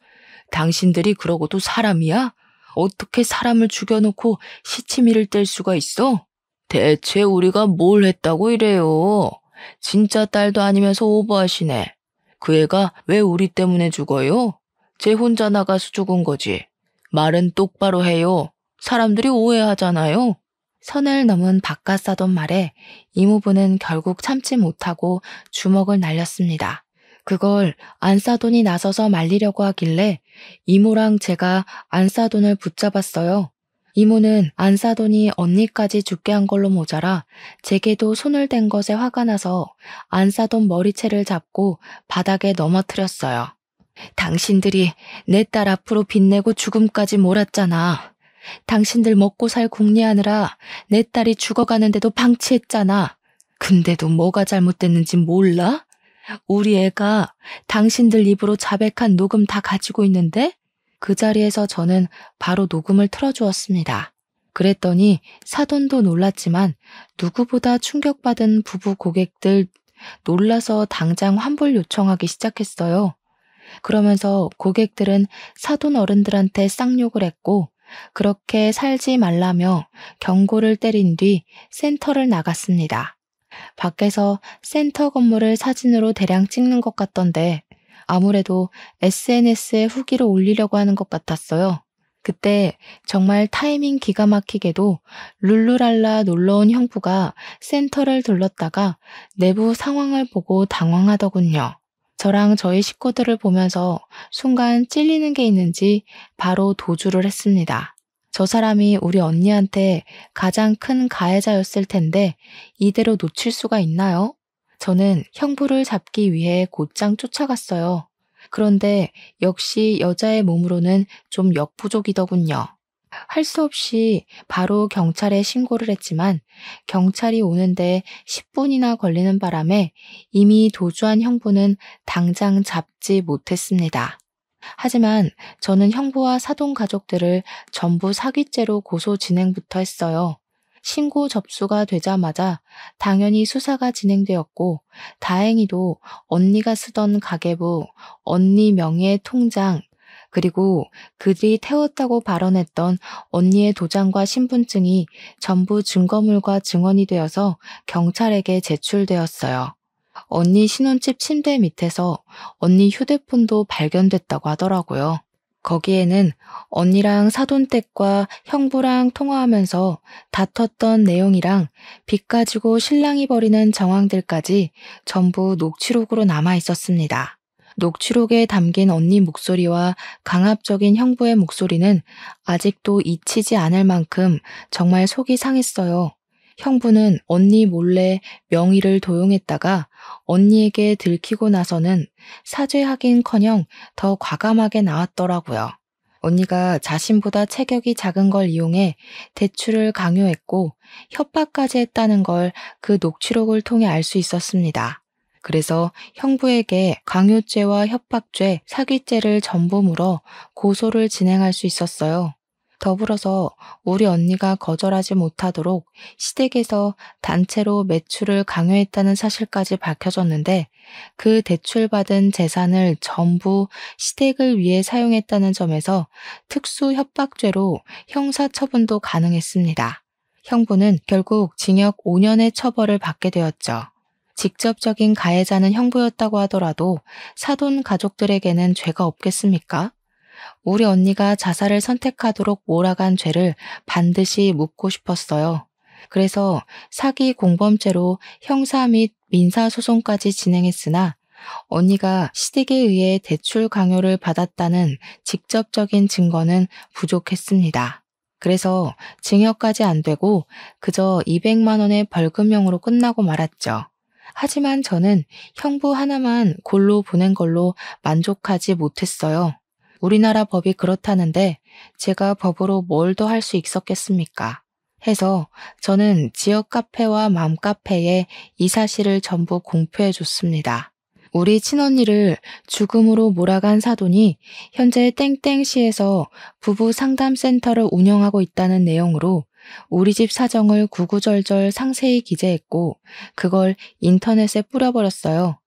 당신들이 그러고도 사람이야? 어떻게 사람을 죽여놓고 시치미를 뗄 수가 있어? 대체 우리가 뭘 했다고 이래요? 진짜 딸도 아니면서 오버하시네. 그 애가 왜 우리 때문에 죽어요? 쟤 혼자 나가서 죽은 거지. 말은 똑바로 해요. 사람들이 오해하잖아요. 선을 넘은 바깥사돈 말에 이모부는 결국 참지 못하고 주먹을 날렸습니다. 그걸 안사돈이 나서서 말리려고 하길래 이모랑 제가 안사돈을 붙잡았어요. 이모는 안사돈이 언니까지 죽게 한 걸로 모자라 제게도 손을 댄 것에 화가 나서 안사돈 머리채를 잡고 바닥에 넘어뜨렸어요. 당신들이 내 딸 앞으로 빚내고 죽음까지 몰았잖아. 당신들 먹고 살 궁리하느라 내 딸이 죽어가는데도 방치했잖아. 근데도 뭐가 잘못됐는지 몰라? 우리 애가 당신들 입으로 자백한 녹음 다 가지고 있는데? 그 자리에서 저는 바로 녹음을 틀어주었습니다. 그랬더니 사돈도 놀랐지만 누구보다 충격받은 부부 고객들 놀라서 당장 환불 요청하기 시작했어요. 그러면서 고객들은 사돈 어른들한테 쌍욕을 했고 그렇게 살지 말라며 경고를 때린 뒤 센터를 나갔습니다. 밖에서 센터 건물을 사진으로 대량 찍는 것 같던데 아무래도 SNS에 후기를 올리려고 하는 것 같았어요. 그때 정말 타이밍 기가 막히게도 룰루랄라 놀러온 형부가 센터를 들렀다가 내부 상황을 보고 당황하더군요. 저랑 저희 식구들을 보면서 순간 찔리는 게 있는지 바로 도주를 했습니다. 저 사람이 우리 언니한테 가장 큰 가해자였을 텐데 이대로 놓칠 수가 있나요? 저는 형부를 잡기 위해 곧장 쫓아갔어요. 그런데 역시 여자의 몸으로는 좀 역부족이더군요. 할 수 없이 바로 경찰에 신고를 했지만 경찰이 오는데 10분이나 걸리는 바람에 이미 도주한 형부는 당장 잡지 못했습니다. 하지만 저는 형부와 사돈 가족들을 전부 사기죄로 고소 진행부터 했어요. 신고 접수가 되자마자 당연히 수사가 진행되었고 다행히도 언니가 쓰던 가계부, 언니 명의의 통장, 그리고 그들이 태웠다고 발언했던 언니의 도장과 신분증이 전부 증거물과 증언이 되어서 경찰에게 제출되었어요. 언니 신혼집 침대 밑에서 언니 휴대폰도 발견됐다고 하더라고요. 거기에는 언니랑 사돈댁과 형부랑 통화하면서 다퉜던 내용이랑 빚 가지고 신랑이 벌이는 정황들까지 전부 녹취록으로 남아 있었습니다. 녹취록에 담긴 언니 목소리와 강압적인 형부의 목소리는 아직도 잊히지 않을 만큼 정말 속이 상했어요. 형부는 언니 몰래 명의를 도용했다가 언니에게 들키고 나서는 사죄하긴커녕 더 과감하게 나왔더라고요. 언니가 자신보다 체격이 작은 걸 이용해 대출을 강요했고 협박까지 했다는 걸 그 녹취록을 통해 알 수 있었습니다. 그래서 형부에게 강요죄와 협박죄, 사기죄를 전부 물어 고소를 진행할 수 있었어요. 더불어서 우리 언니가 거절하지 못하도록 시댁에서 단체로 매출을 강요했다는 사실까지 밝혀졌는데 그 대출받은 재산을 전부 시댁을 위해 사용했다는 점에서 특수 협박죄로 형사처분도 가능했습니다. 형부는 결국 징역 5년의 처벌을 받게 되었죠. 직접적인 가해자는 형부였다고 하더라도 사돈 가족들에게는 죄가 없겠습니까? 우리 언니가 자살을 선택하도록 몰아간 죄를 반드시 묻고 싶었어요. 그래서 사기 공범죄로 형사 및 민사소송까지 진행했으나 언니가 시댁에 의해 대출 강요를 받았다는 직접적인 증거는 부족했습니다. 그래서 징역까지 안 되고 그저 200만 원의 벌금형으로 끝나고 말았죠. 하지만 저는 형부 하나만 골로 보낸 걸로 만족하지 못했어요. 우리나라 법이 그렇다는데 제가 법으로 뭘 더 할 수 있었겠습니까? 해서 저는 지역 카페와 맘카페에 이 사실을 전부 공표해 줬습니다. 우리 친언니를 죽음으로 몰아간 사돈이 현재 땡땡시에서 부부 상담센터를 운영하고 있다는 내용으로 우리 집 사정을 구구절절 상세히 기재했고 그걸 인터넷에 뿌려버렸어요.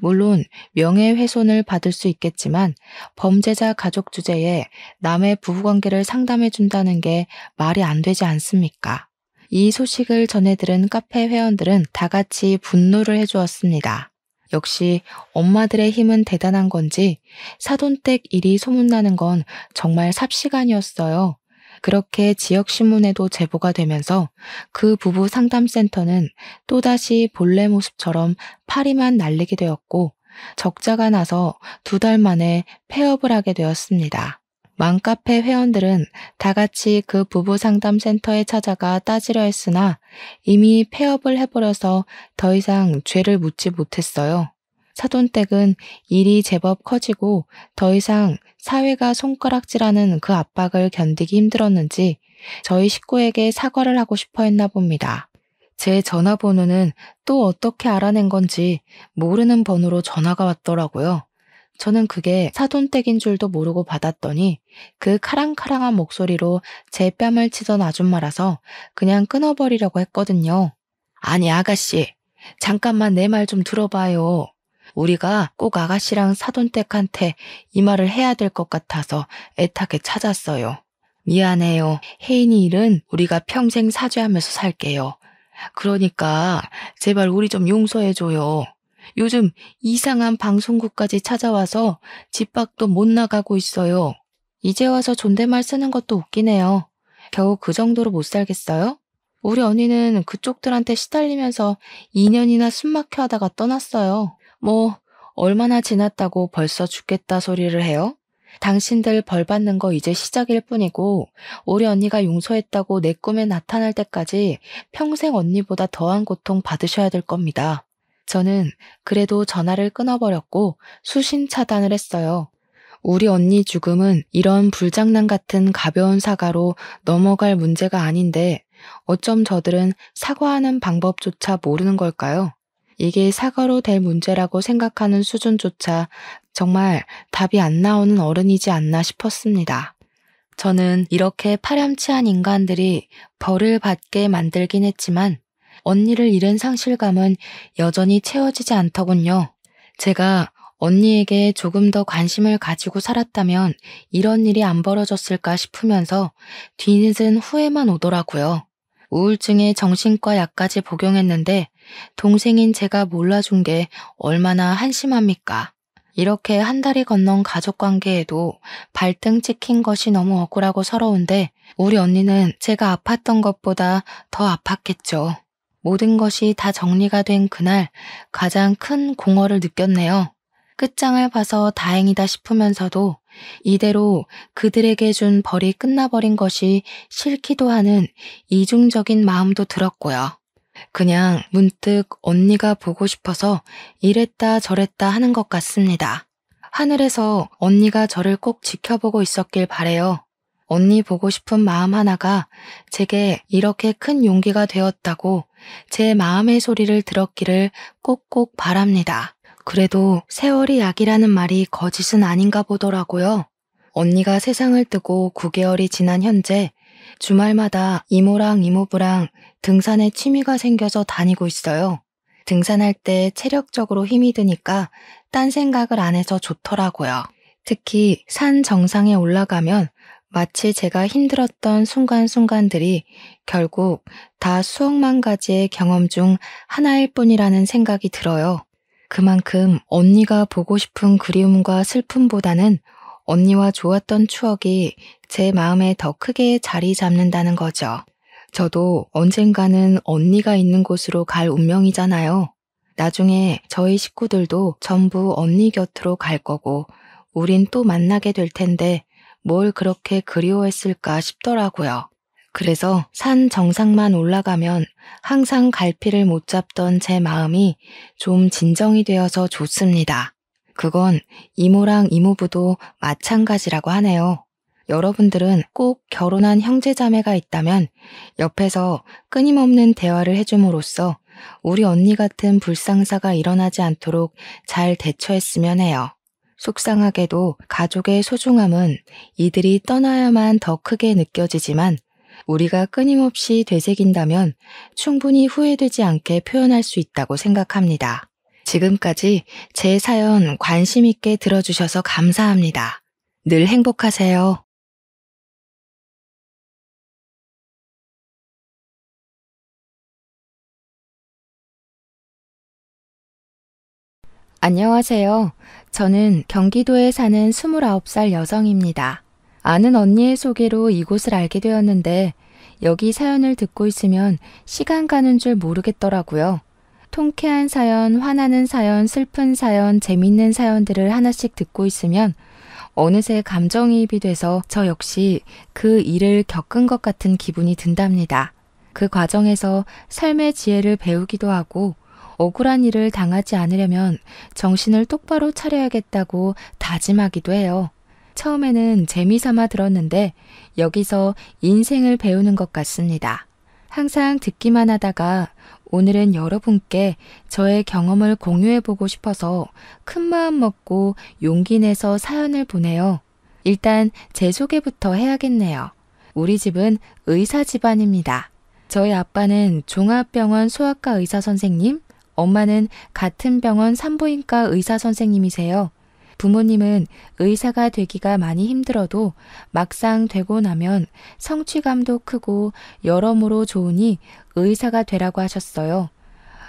물론 명예훼손을 받을 수 있겠지만 범죄자 가족 주제에 남의 부부관계를 상담해준다는 게 말이 안 되지 않습니까? 이 소식을 전해들은 카페 회원들은 다 같이 분노를 해주었습니다. 역시 엄마들의 힘은 대단한 건지 사돈댁 일이 소문나는 건 정말 삽시간이었어요. 그렇게 지역신문에도 제보가 되면서 그 부부 상담센터는 또다시 본래 모습처럼 파리만 날리게 되었고 적자가 나서 2달 만에 폐업을 하게 되었습니다. 맘카페 회원들은 다 같이 그 부부 상담센터에 찾아가 따지려 했으나 이미 폐업을 해버려서 더 이상 죄를 묻지 못했어요. 사돈댁은 일이 제법 커지고 더 이상 사회가 손가락질하는 그 압박을 견디기 힘들었는지 저희 식구에게 사과를 하고 싶어 했나 봅니다. 제 전화번호는 또 어떻게 알아낸 건지 모르는 번호로 전화가 왔더라고요. 저는 그게 사돈댁인 줄도 모르고 받았더니 그 카랑카랑한 목소리로 제 뺨을 치던 아줌마라서 그냥 끊어버리려고 했거든요. 아니 아가씨, 잠깐만 내 말 좀 들어봐요. 우리가 꼭 아가씨랑 사돈댁한테 이 말을 해야 될 것 같아서 애타게 찾았어요. 미안해요. 혜인이 일은 우리가 평생 사죄하면서 살게요. 그러니까 제발 우리 좀 용서해줘요. 요즘 이상한 방송국까지 찾아와서 집 밖도 못 나가고 있어요. 이제 와서 존댓말 쓰는 것도 웃기네요. 겨우 그 정도로 못 살겠어요? 우리 언니는 그쪽들한테 시달리면서 2년이나 숨막혀 하다가 떠났어요. 뭐 얼마나 지났다고 벌써 죽겠다 소리를 해요? 당신들 벌 받는 거 이제 시작일 뿐이고 우리 언니가 용서했다고 내 꿈에 나타날 때까지 평생 언니보다 더한 고통 받으셔야 될 겁니다. 저는 그래도 전화를 끊어버렸고 수신 차단을 했어요. 우리 언니 죽음은 이런 불장난 같은 가벼운 사과로 넘어갈 문제가 아닌데 어쩜 저들은 사과하는 방법조차 모르는 걸까요? 이게 사과로 될 문제라고 생각하는 수준조차 정말 답이 안 나오는 어른이지 않나 싶었습니다. 저는 이렇게 파렴치한 인간들이 벌을 받게 만들긴 했지만 언니를 잃은 상실감은 여전히 채워지지 않더군요. 제가 언니에게 조금 더 관심을 가지고 살았다면 이런 일이 안 벌어졌을까 싶으면서 뒤늦은 후회만 오더라고요. 우울증에 정신과 약까지 복용했는데 동생인 제가 몰라준 게 얼마나 한심합니까? 이렇게 한 달이 건넌 가족관계에도 발등 찍힌 것이 너무 억울하고 서러운데 우리 언니는 제가 아팠던 것보다 더 아팠겠죠. 모든 것이 다 정리가 된 그날 가장 큰 공허를 느꼈네요. 끝장을 봐서 다행이다 싶으면서도 이대로 그들에게 준 벌이 끝나버린 것이 싫기도 하는 이중적인 마음도 들었고요. 그냥 문득 언니가 보고 싶어서 이랬다 저랬다 하는 것 같습니다. 하늘에서 언니가 저를 꼭 지켜보고 있었길 바래요. 언니 보고 싶은 마음 하나가 제게 이렇게 큰 용기가 되었다고 제 마음의 소리를 들었기를 꼭꼭 바랍니다. 그래도 세월이 약이라는 말이 거짓은 아닌가 보더라고요. 언니가 세상을 뜨고 9개월이 지난 현재 주말마다 이모랑 이모부랑 등산에 취미가 생겨서 다니고 있어요. 등산할 때 체력적으로 힘이 드니까 딴 생각을 안 해서 좋더라고요. 특히 산 정상에 올라가면 마치 제가 힘들었던 순간순간들이 결국 다 수억만 가지의 경험 중 하나일 뿐이라는 생각이 들어요. 그만큼 언니가 보고 싶은 그리움과 슬픔보다는 언니와 좋았던 추억이 제 마음에 더 크게 자리 잡는다는 거죠. 저도 언젠가는 언니가 있는 곳으로 갈 운명이잖아요. 나중에 저희 식구들도 전부 언니 곁으로 갈 거고, 우린 또 만나게 될 텐데 뭘 그렇게 그리워했을까 싶더라고요. 그래서 산 정상만 올라가면 항상 갈피를 못 잡던 제 마음이 좀 진정이 되어서 좋습니다. 그건 이모랑 이모부도 마찬가지라고 하네요. 여러분들은 꼭 결혼한 형제자매가 있다면 옆에서 끊임없는 대화를 해줌으로써 우리 언니 같은 불상사가 일어나지 않도록 잘 대처했으면 해요. 속상하게도 가족의 소중함은 이들이 떠나야만 더 크게 느껴지지만 우리가 끊임없이 되새긴다면 충분히 후회되지 않게 표현할 수 있다고 생각합니다. 지금까지 제 사연 관심 있게 들어주셔서 감사합니다. 늘 행복하세요. 안녕하세요. 저는 경기도에 사는 29살 여성입니다. 아는 언니의 소개로 이곳을 알게 되었는데 여기 사연을 듣고 있으면 시간 가는 줄 모르겠더라고요. 통쾌한 사연, 화나는 사연, 슬픈 사연, 재밌는 사연들을 하나씩 듣고 있으면 어느새 감정이입이 돼서 저 역시 그 일을 겪은 것 같은 기분이 든답니다. 그 과정에서 삶의 지혜를 배우기도 하고 억울한 일을 당하지 않으려면 정신을 똑바로 차려야겠다고 다짐하기도 해요. 처음에는 재미삼아 들었는데 여기서 인생을 배우는 것 같습니다. 항상 듣기만 하다가 오늘은 여러분께 저의 경험을 공유해보고 싶어서 큰 마음 먹고 용기 내서 사연을 보내요. 일단 제 소개부터 해야겠네요. 우리 집은 의사 집안입니다. 저희 아빠는 종합병원 소아과 의사 선생님, 엄마는 같은 병원 산부인과 의사 선생님이세요. 부모님은 의사가 되기가 많이 힘들어도 막상 되고 나면 성취감도 크고 여러모로 좋으니 의사가 되라고 하셨어요.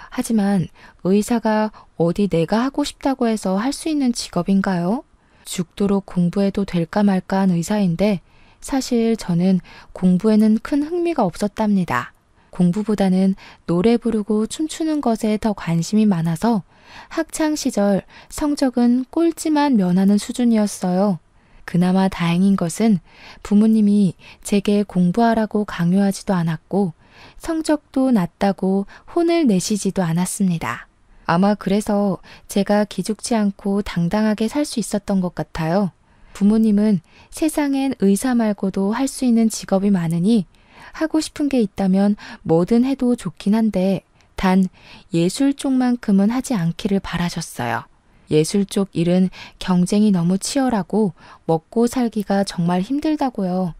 하지만 의사가 어디 내가 하고 싶다고 해서 할 수 있는 직업인가요? 죽도록 공부해도 될까 말까 한 의사인데 사실 저는 공부에는 큰 흥미가 없었답니다. 공부보다는 노래 부르고 춤추는 것에 더 관심이 많아서 학창 시절 성적은 꼴찌만 면하는 수준이었어요. 그나마 다행인 것은 부모님이 제게 공부하라고 강요하지도 않았고 성적도 낮다고 혼을 내시지도 않았습니다. 아마 그래서 제가 기죽지 않고 당당하게 살 수 있었던 것 같아요. 부모님은 세상엔 의사 말고도 할 수 있는 직업이 많으니 하고 싶은 게 있다면 뭐든 해도 좋긴 한데 단 예술 쪽만큼은 하지 않기를 바라셨어요. 예술 쪽 일은 경쟁이 너무 치열하고 먹고 살기가 정말 힘들다고요.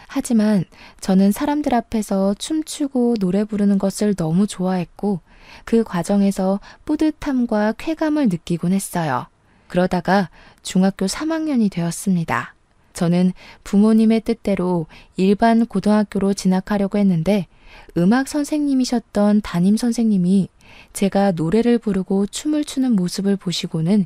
하지만 저는 사람들 앞에서 춤추고 노래 부르는 것을 너무 좋아했고 그 과정에서 뿌듯함과 쾌감을 느끼곤 했어요. 그러다가 중학교 3학년이 되었습니다. 저는 부모님의 뜻대로 일반 고등학교로 진학하려고 했는데 음악 선생님이셨던 담임 선생님이 제가 노래를 부르고 춤을 추는 모습을 보시고는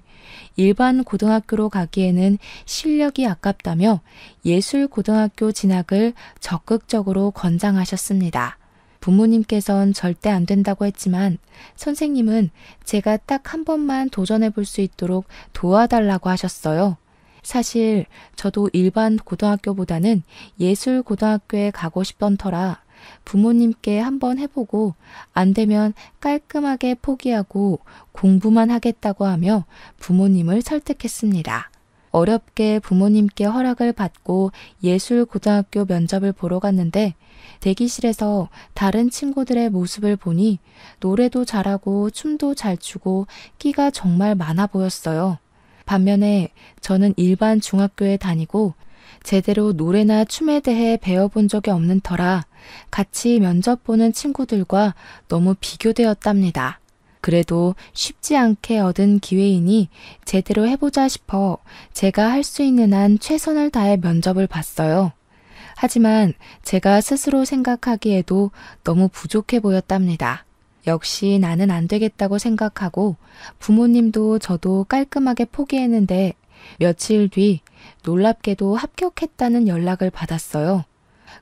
일반 고등학교로 가기에는 실력이 아깝다며 예술 고등학교 진학을 적극적으로 권장하셨습니다. 부모님께선 절대 안 된다고 했지만 선생님은 제가 딱 한 번만 도전해 볼 수 있도록 도와달라고 하셨어요. 사실 저도 일반 고등학교보다는 예술 고등학교에 가고 싶던 터라 부모님께 한번 해보고 안 되면 깔끔하게 포기하고 공부만 하겠다고 하며 부모님을 설득했습니다. 어렵게 부모님께 허락을 받고 예술 고등학교 면접을 보러 갔는데 대기실에서 다른 친구들의 모습을 보니 노래도 잘하고 춤도 잘 추고 끼가 정말 많아 보였어요. 반면에 저는 일반 중학교에 다니고 제대로 노래나 춤에 대해 배워본 적이 없는 터라 같이 면접 보는 친구들과 너무 비교되었답니다. 그래도 쉽지 않게 얻은 기회이니 제대로 해보자 싶어 제가 할 수 있는 한 최선을 다해 면접을 봤어요. 하지만 제가 스스로 생각하기에도 너무 부족해 보였답니다. 역시 나는 안 되겠다고 생각하고 부모님도 저도 깔끔하게 포기했는데 며칠 뒤 놀랍게도 합격했다는 연락을 받았어요.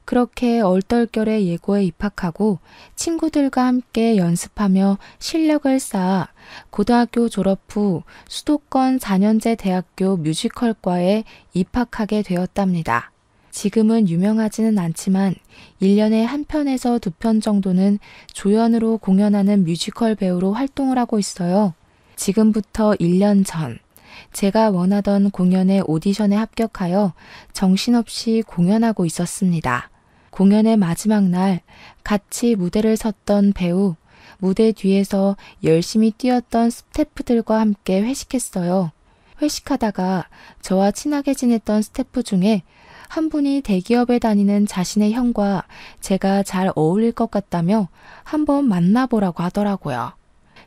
그렇게 얼떨결에 예고에 입학하고 친구들과 함께 연습하며 실력을 쌓아 고등학교 졸업 후 수도권 4년제 대학교 뮤지컬과에 입학하게 되었답니다. 지금은 유명하지는 않지만 1년에 한 편에서 2편 정도는 조연으로 공연하는 뮤지컬 배우로 활동을 하고 있어요. 지금부터 1년 전 제가 원하던 공연의 오디션에 합격하여 정신없이 공연하고 있었습니다. 공연의 마지막 날 같이 무대를 섰던 배우, 무대 뒤에서 열심히 뛰었던 스태프들과 함께 회식했어요. 회식하다가 저와 친하게 지냈던 스태프 중에 한 분이 대기업에 다니는 자신의 형과 제가 잘 어울릴 것 같다며 한번 만나보라고 하더라고요.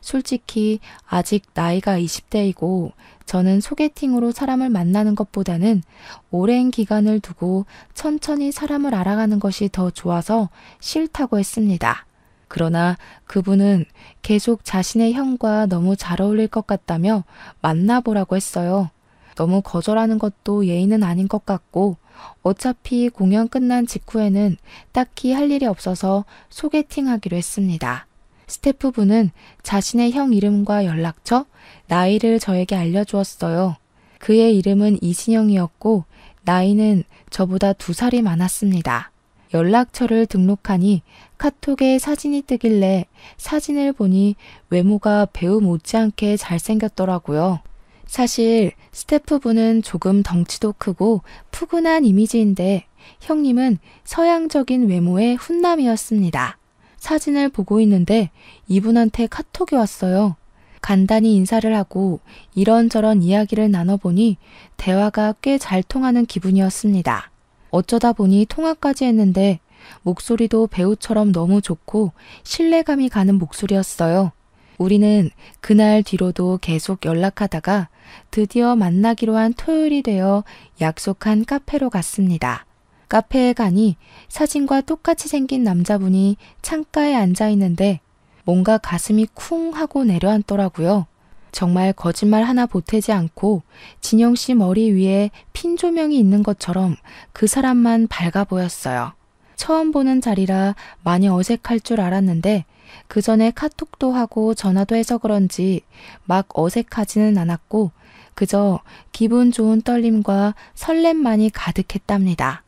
솔직히 아직 나이가 20대이고 저는 소개팅으로 사람을 만나는 것보다는 오랜 기간을 두고 천천히 사람을 알아가는 것이 더 좋아서 싫다고 했습니다. 그러나 그분은 계속 자신의 형과 너무 잘 어울릴 것 같다며 만나보라고 했어요. 너무 거절하는 것도 예의는 아닌 것 같고 어차피 공연 끝난 직후에는 딱히 할 일이 없어서 소개팅하기로 했습니다. 스태프분은 자신의 형 이름과 연락처, 나이를 저에게 알려주었어요. 그의 이름은 이진영이었고 나이는 저보다 2살이 많았습니다. 연락처를 등록하니 카톡에 사진이 뜨길래 사진을 보니 외모가 배우 못지않게 잘생겼더라고요. 사실 스태프분은 조금 덩치도 크고 푸근한 이미지인데 형님은 서양적인 외모의 훈남이었습니다. 사진을 보고 있는데 이분한테 카톡이 왔어요. 간단히 인사를 하고 이런저런 이야기를 나눠보니 대화가 꽤 잘 통하는 기분이었습니다. 어쩌다 보니 통화까지 했는데 목소리도 배우처럼 너무 좋고 신뢰감이 가는 목소리였어요. 우리는 그날 뒤로도 계속 연락하다가 드디어 만나기로 한 토요일이 되어 약속한 카페로 갔습니다. 카페에 가니 사진과 똑같이 생긴 남자분이 창가에 앉아 있는데 뭔가 가슴이 쿵 하고 내려앉더라고요. 정말 거짓말 하나 보태지 않고 진영 씨 머리 위에 핀 조명이 있는 것처럼 그 사람만 밝아 보였어요. 처음 보는 자리라 많이 어색할 줄 알았는데 그 전에 카톡도 하고 전화도 해서 그런지 막 어색하지는 않았고 그저 기분 좋은 떨림과 설렘만이 가득했답니다.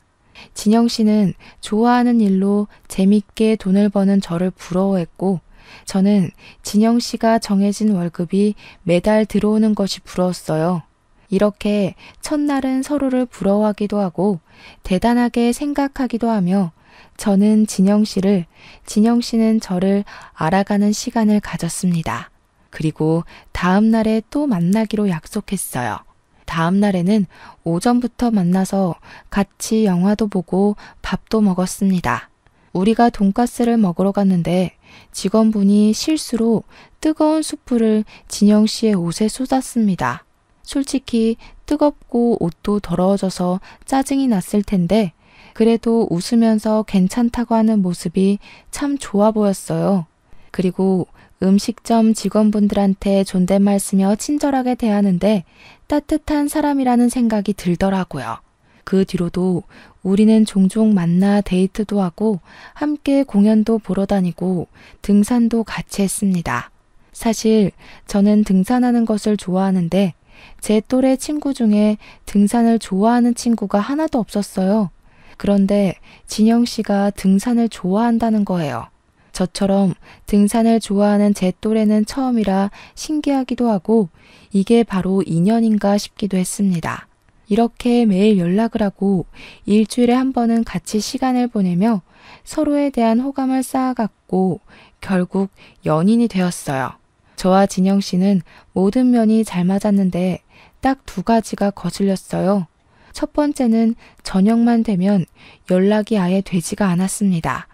진영 씨는 좋아하는 일로 재밌게 돈을 버는 저를 부러워했고 저는 진영 씨가 정해진 월급이 매달 들어오는 것이 부러웠어요. 이렇게 첫날은 서로를 부러워하기도 하고 대단하게 생각하기도 하며 저는 진영 씨를, 진영 씨는 저를 알아가는 시간을 가졌습니다. 그리고 다음 날에 또 만나기로 약속했어요. 다음 날에는 오전부터 만나서 같이 영화도 보고 밥도 먹었습니다. 우리가 돈가스를 먹으러 갔는데 직원분이 실수로 뜨거운 수프를 진영 씨의 옷에 쏟았습니다. 솔직히 뜨겁고 옷도 더러워져서 짜증이 났을 텐데 그래도 웃으면서 괜찮다고 하는 모습이 참 좋아 보였어요. 그리고 음식점 직원분들한테 존댓말 쓰며 친절하게 대하는데 따뜻한 사람이라는 생각이 들더라고요. 그 뒤로도 우리는 종종 만나 데이트도 하고 함께 공연도 보러 다니고 등산도 같이 했습니다. 사실 저는 등산하는 것을 좋아하는데 제 또래 친구 중에 등산을 좋아하는 친구가 하나도 없었어요. 그런데 진영 씨가 등산을 좋아한다는 거예요. 저처럼 등산을 좋아하는 제 또래는 처음이라 신기하기도 하고 이게 바로 인연인가 싶기도 했습니다. 이렇게 매일 연락을 하고 일주일에 한 번은 같이 시간을 보내며 서로에 대한 호감을 쌓아갔고 결국 연인이 되었어요. 저와 진영 씨는 모든 면이 잘 맞았는데 딱 2가지가 거슬렸어요. 첫 번째는 저녁만 되면 연락이 아예 되지가 않았습니다.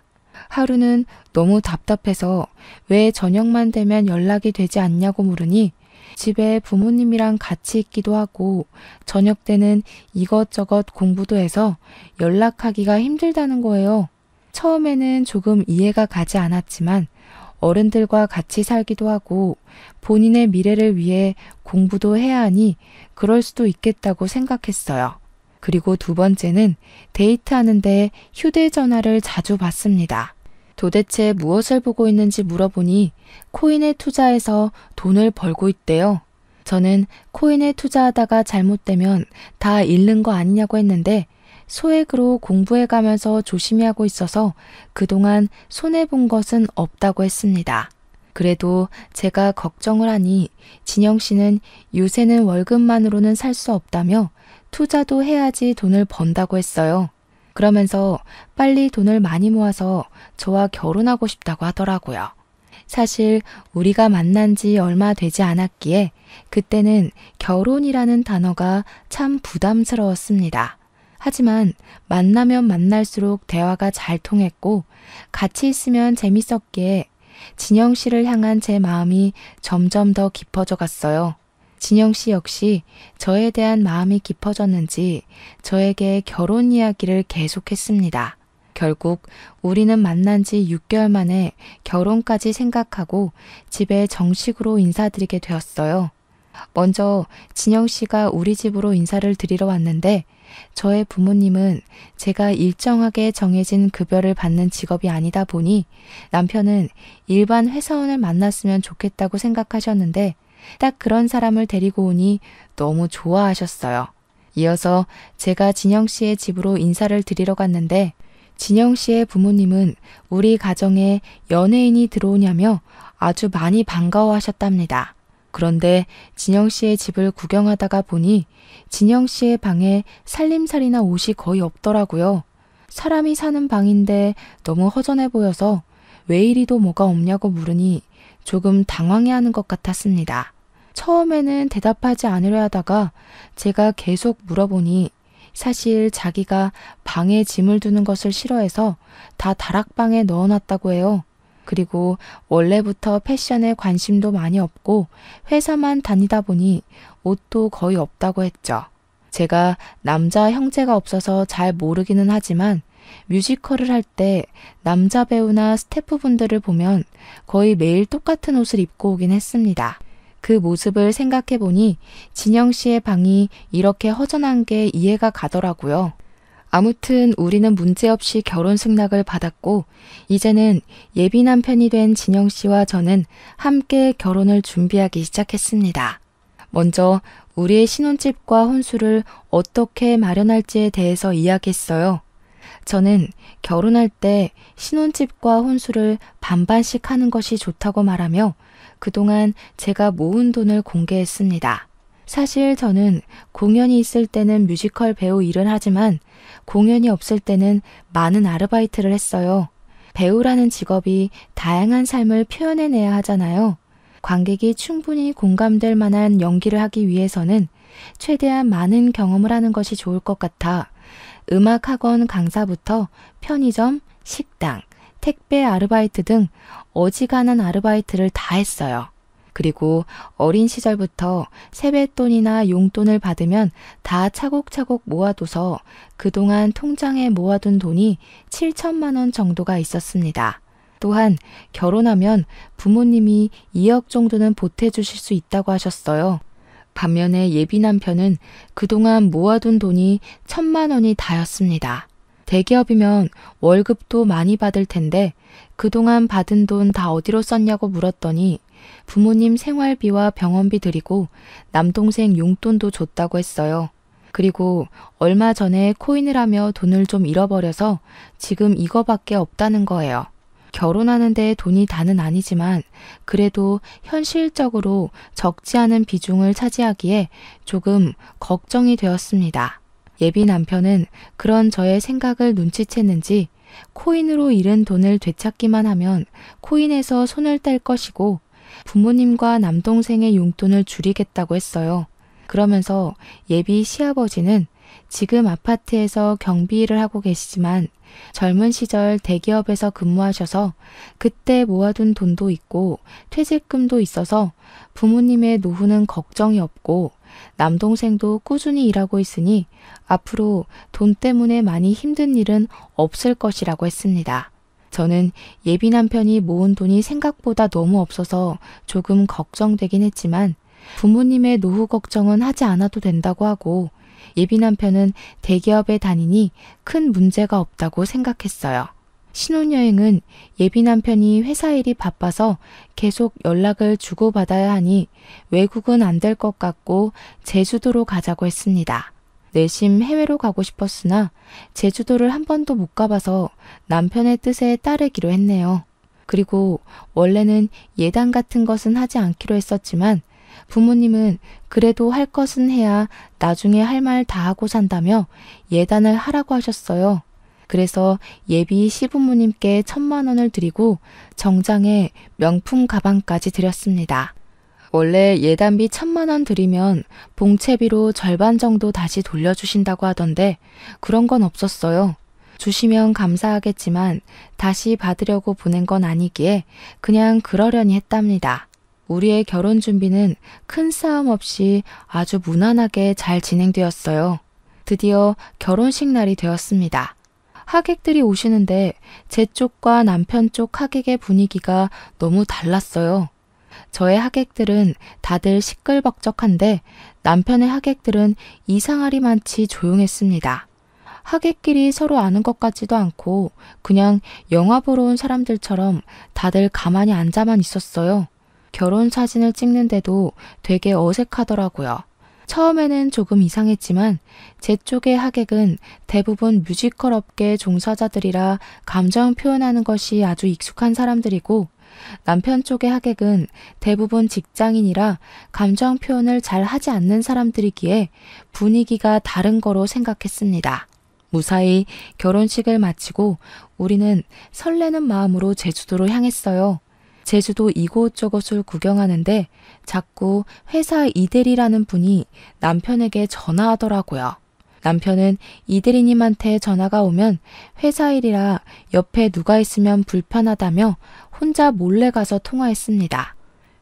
하루는 너무 답답해서 왜 저녁만 되면 연락이 되지 않냐고 물으니 집에 부모님이랑 같이 있기도 하고 저녁 때는 이것저것 공부도 해서 연락하기가 힘들다는 거예요. 처음에는 조금 이해가 가지 않았지만 어른들과 같이 살기도 하고 본인의 미래를 위해 공부도 해야 하니 그럴 수도 있겠다고 생각했어요. 그리고 두 번째는 데이트하는데 휴대전화를 자주 받습니다. 도대체 무엇을 보고 있는지 물어보니 코인에 투자해서 돈을 벌고 있대요. 저는 코인에 투자하다가 잘못되면 다 잃는 거 아니냐고 했는데 소액으로 공부해가면서 조심히 하고 있어서 그동안 손해본 것은 없다고 했습니다. 그래도 제가 걱정을 하니 진영 씨는 요새는 월급만으로는 살 수 없다며 투자도 해야지 돈을 번다고 했어요. 그러면서 빨리 돈을 많이 모아서 저와 결혼하고 싶다고 하더라고요. 사실 우리가 만난 지 얼마 되지 않았기에 그때는 결혼이라는 단어가 참 부담스러웠습니다. 하지만 만나면 만날수록 대화가 잘 통했고 같이 있으면 재밌었기에 진영 씨를 향한 제 마음이 점점 더 깊어져 갔어요. 진영 씨 역시 저에 대한 마음이 깊어졌는지 저에게 결혼 이야기를 계속했습니다. 결국 우리는 만난 지 6개월 만에 결혼까지 생각하고 집에 정식으로 인사드리게 되었어요. 먼저 진영 씨가 우리 집으로 인사를 드리러 왔는데 저의 부모님은 제가 일정하게 정해진 급여를 받는 직업이 아니다 보니 남편은 일반 회사원을 만났으면 좋겠다고 생각하셨는데 딱 그런 사람을 데리고 오니 너무 좋아하셨어요. 이어서 제가 진영 씨의 집으로 인사를 드리러 갔는데 진영 씨의 부모님은 우리 가정에 연예인이 들어오냐며 아주 많이 반가워하셨답니다. 그런데 진영 씨의 집을 구경하다가 보니 진영 씨의 방에 살림살이나 옷이 거의 없더라고요. 사람이 사는 방인데 너무 허전해 보여서 왜 이리도 뭐가 없냐고 물으니 조금 당황해하는 것 같았습니다. 처음에는 대답하지 않으려 하다가 제가 계속 물어보니 사실 자기가 방에 짐을 두는 것을 싫어해서 다 다락방에 넣어놨다고 해요. 그리고 원래부터 패션에 관심도 많이 없고 회사만 다니다 보니 옷도 거의 없다고 했죠. 제가 남자 형제가 없어서 잘 모르기는 하지만 뮤지컬을 할 때 남자 배우나 스태프분들을 보면 거의 매일 똑같은 옷을 입고 오긴 했습니다. 그 모습을 생각해 보니 진영 씨의 방이 이렇게 허전한 게 이해가 가더라고요. 아무튼 우리는 문제없이 결혼 승낙을 받았고 이제는 예비 남편이 된 진영 씨와 저는 함께 결혼을 준비하기 시작했습니다. 먼저 우리의 신혼집과 혼수를 어떻게 마련할지에 대해서 이야기했어요. 저는 결혼할 때 신혼집과 혼수를 반반씩 하는 것이 좋다고 말하며 그동안 제가 모은 돈을 공개했습니다. 사실 저는 공연이 있을 때는 뮤지컬 배우 일을 하지만 공연이 없을 때는 많은 아르바이트를 했어요. 배우라는 직업이 다양한 삶을 표현해내야 하잖아요. 관객이 충분히 공감될 만한 연기를 하기 위해서는 최대한 많은 경험을 하는 것이 좋을 것 같아 음악학원 강사부터 편의점, 식당, 택배 아르바이트 등 어지간한 아르바이트를 다 했어요. 그리고 어린 시절부터 세뱃돈이나 용돈을 받으면 다 차곡차곡 모아둬서 그동안 통장에 모아둔 돈이 7천만 원 정도가 있었습니다. 또한 결혼하면 부모님이 2억 정도는 보태주실 수 있다고 하셨어요. 반면에 예비 남편은 그동안 모아둔 돈이 1,000만 원이 다였습니다. 대기업이면 월급도 많이 받을 텐데 그동안 받은 돈 다 어디로 썼냐고 물었더니 부모님 생활비와 병원비 드리고 남동생 용돈도 줬다고 했어요. 그리고 얼마 전에 코인을 하며 돈을 좀 잃어버려서 지금 이거밖에 없다는 거예요. 결혼하는데 돈이 다는 아니지만 그래도 현실적으로 적지 않은 비중을 차지하기에 조금 걱정이 되었습니다. 예비 남편은 그런 저의 생각을 눈치챘는지 코인으로 잃은 돈을 되찾기만 하면 코인에서 손을 뗄 것이고 부모님과 남동생의 용돈을 줄이겠다고 했어요. 그러면서 예비 시아버지는 지금 아파트에서 경비 일을 하고 계시지만 젊은 시절 대기업에서 근무하셔서 그때 모아둔 돈도 있고 퇴직금도 있어서 부모님의 노후는 걱정이 없고 남동생도 꾸준히 일하고 있으니 앞으로 돈 때문에 많이 힘든 일은 없을 것이라고 했습니다. 저는 예비 남편이 모은 돈이 생각보다 너무 없어서 조금 걱정되긴 했지만 부모님의 노후 걱정은 하지 않아도 된다고 하고 예비 남편은 대기업에 다니니 큰 문제가 없다고 생각했어요. 신혼여행은 예비 남편이 회사 일이 바빠서 계속 연락을 주고받아야 하니 외국은 안 될 것 같고 제주도로 가자고 했습니다. 내심 해외로 가고 싶었으나 제주도를 한 번도 못 가봐서 남편의 뜻에 따르기로 했네요. 그리고 원래는 예단 같은 것은 하지 않기로 했었지만 부모님은 그래도 할 것은 해야 나중에 할 말 다 하고 산다며 예단을 하라고 하셨어요. 그래서 예비 시부모님께 1,000만 원을 드리고 정장에 명품 가방까지 드렸습니다. 원래 예단비 1,000만 원 드리면 봉채비로 절반 정도 다시 돌려주신다고 하던데 그런 건 없었어요. 주시면 감사하겠지만 다시 받으려고 보낸 건 아니기에 그냥 그러려니 했답니다. 우리의 결혼 준비는 큰 싸움 없이 아주 무난하게 잘 진행되었어요. 드디어 결혼식 날이 되었습니다. 하객들이 오시는데 제 쪽과 남편 쪽 하객의 분위기가 너무 달랐어요. 저의 하객들은 다들 시끌벅적한데 남편의 하객들은 이상하리만치 조용했습니다. 하객끼리 서로 아는 것 같지도 않고 그냥 영화 보러 온 사람들처럼 다들 가만히 앉아만 있었어요. 결혼 사진을 찍는데도 되게 어색하더라고요. 처음에는 조금 이상했지만 제 쪽의 하객은 대부분 뮤지컬 업계 종사자들이라 감정 표현하는 것이 아주 익숙한 사람들이고 남편 쪽의 하객은 대부분 직장인이라 감정 표현을 잘 하지 않는 사람들이기에 분위기가 다른 거로 생각했습니다. 무사히 결혼식을 마치고 우리는 설레는 마음으로 제주도로 향했어요. 제주도 이곳저곳을 구경하는데 자꾸 회사 이대리라는 분이 남편에게 전화하더라고요. 남편은 이대리님한테 전화가 오면 회사 일이라 옆에 누가 있으면 불편하다며 혼자 몰래 가서 통화했습니다.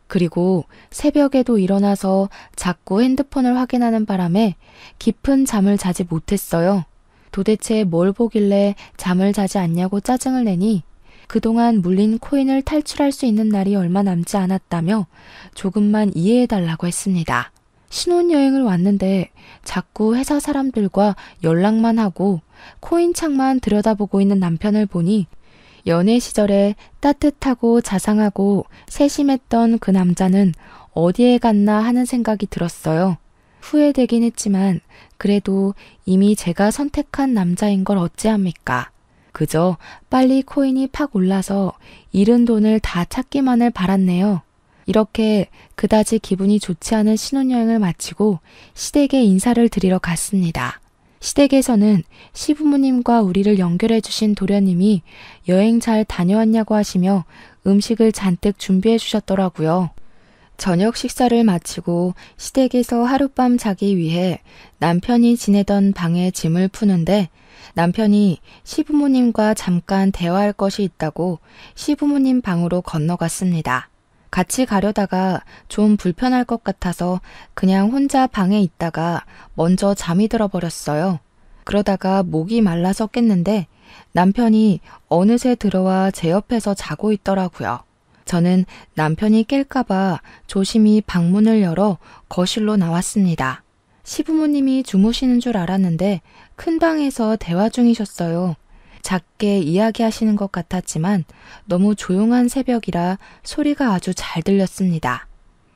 그리고 새벽에도 일어나서 자꾸 핸드폰을 확인하는 바람에 깊은 잠을 자지 못했어요. 도대체 뭘 보길래 잠을 자지 않냐고 짜증을 내니 그동안 물린 코인을 탈출할 수 있는 날이 얼마 남지 않았다며 조금만 이해해달라고 했습니다. 신혼여행을 왔는데 자꾸 회사 사람들과 연락만 하고 코인창만 들여다보고 있는 남편을 보니 연애 시절에 따뜻하고 자상하고 세심했던 그 남자는 어디에 갔나 하는 생각이 들었어요. 후회되긴 했지만 그래도 이미 제가 선택한 남자인 걸 어찌합니까? 그저 빨리 코인이 팍 올라서 잃은 돈을 다 찾기만을 바랐네요. 이렇게 그다지 기분이 좋지 않은 신혼여행을 마치고 시댁에 인사를 드리러 갔습니다. 시댁에서는 시부모님과 우리를 연결해 주신 도련님이 여행 잘 다녀왔냐고 하시며 음식을 잔뜩 준비해 주셨더라고요. 저녁 식사를 마치고 시댁에서 하룻밤 자기 위해 남편이 지내던 방에 짐을 푸는데 남편이 시부모님과 잠깐 대화할 것이 있다고 시부모님 방으로 건너갔습니다. 같이 가려다가 좀 불편할 것 같아서 그냥 혼자 방에 있다가 먼저 잠이 들어버렸어요. 그러다가 목이 말라서 깼는데 남편이 어느새 들어와 제 옆에서 자고 있더라고요. 저는 남편이 깰까봐 조심히 방문을 열어 거실로 나왔습니다. 시부모님이 주무시는 줄 알았는데 큰 방에서 대화 중이셨어요. 작게 이야기하시는 것 같았지만 너무 조용한 새벽이라 소리가 아주 잘 들렸습니다.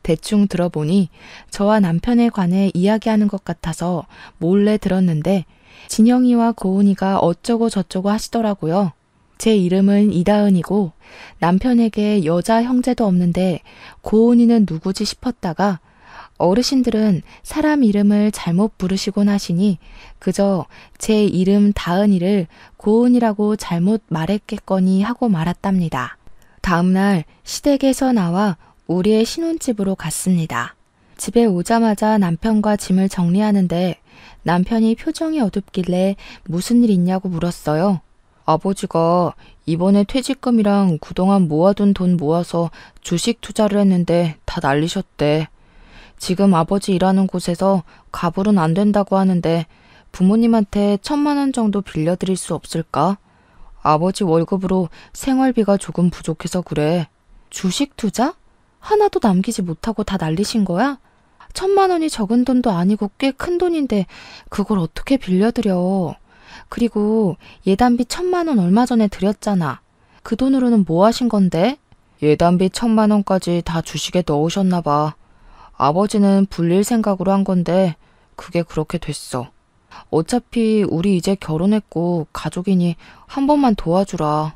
대충 들어보니 저와 남편에 관해 이야기하는 것 같아서 몰래 들었는데 진영이와 고은이가 어쩌고 저쩌고 하시더라고요. 제 이름은 이다은이고 남편에게 여자 형제도 없는데 고은이는 누구지 싶었다가 어르신들은 사람 이름을 잘못 부르시곤 하시니 그저 제 이름 다은이를 고은이라고 잘못 말했겠거니 하고 말았답니다. 다음날 시댁에서 나와 우리의 신혼집으로 갔습니다. 집에 오자마자 남편과 짐을 정리하는데 남편이 표정이 어둡길래 무슨 일 있냐고 물었어요. 아버지가 이번에 퇴직금이랑 그동안 모아둔 돈 모아서 주식 투자를 했는데 다 날리셨대. 지금 아버지 일하는 곳에서 가불은 안 된다고 하는데 부모님한테 1,000만 원 정도 빌려드릴 수 없을까? 아버지 월급으로 생활비가 조금 부족해서 그래. 주식 투자? 하나도 남기지 못하고 다 날리신 거야? 1,000만 원이 적은 돈도 아니고 꽤 큰 돈인데 그걸 어떻게 빌려드려. 그리고 예단비 1,000만 원 얼마 전에 드렸잖아. 그 돈으로는 뭐 하신 건데? 예단비 1,000만 원까지 다 주식에 넣으셨나 봐. 아버지는 불릴 생각으로 한 건데 그게 그렇게 됐어. 어차피 우리 이제 결혼했고 가족이니 한 번만 도와주라.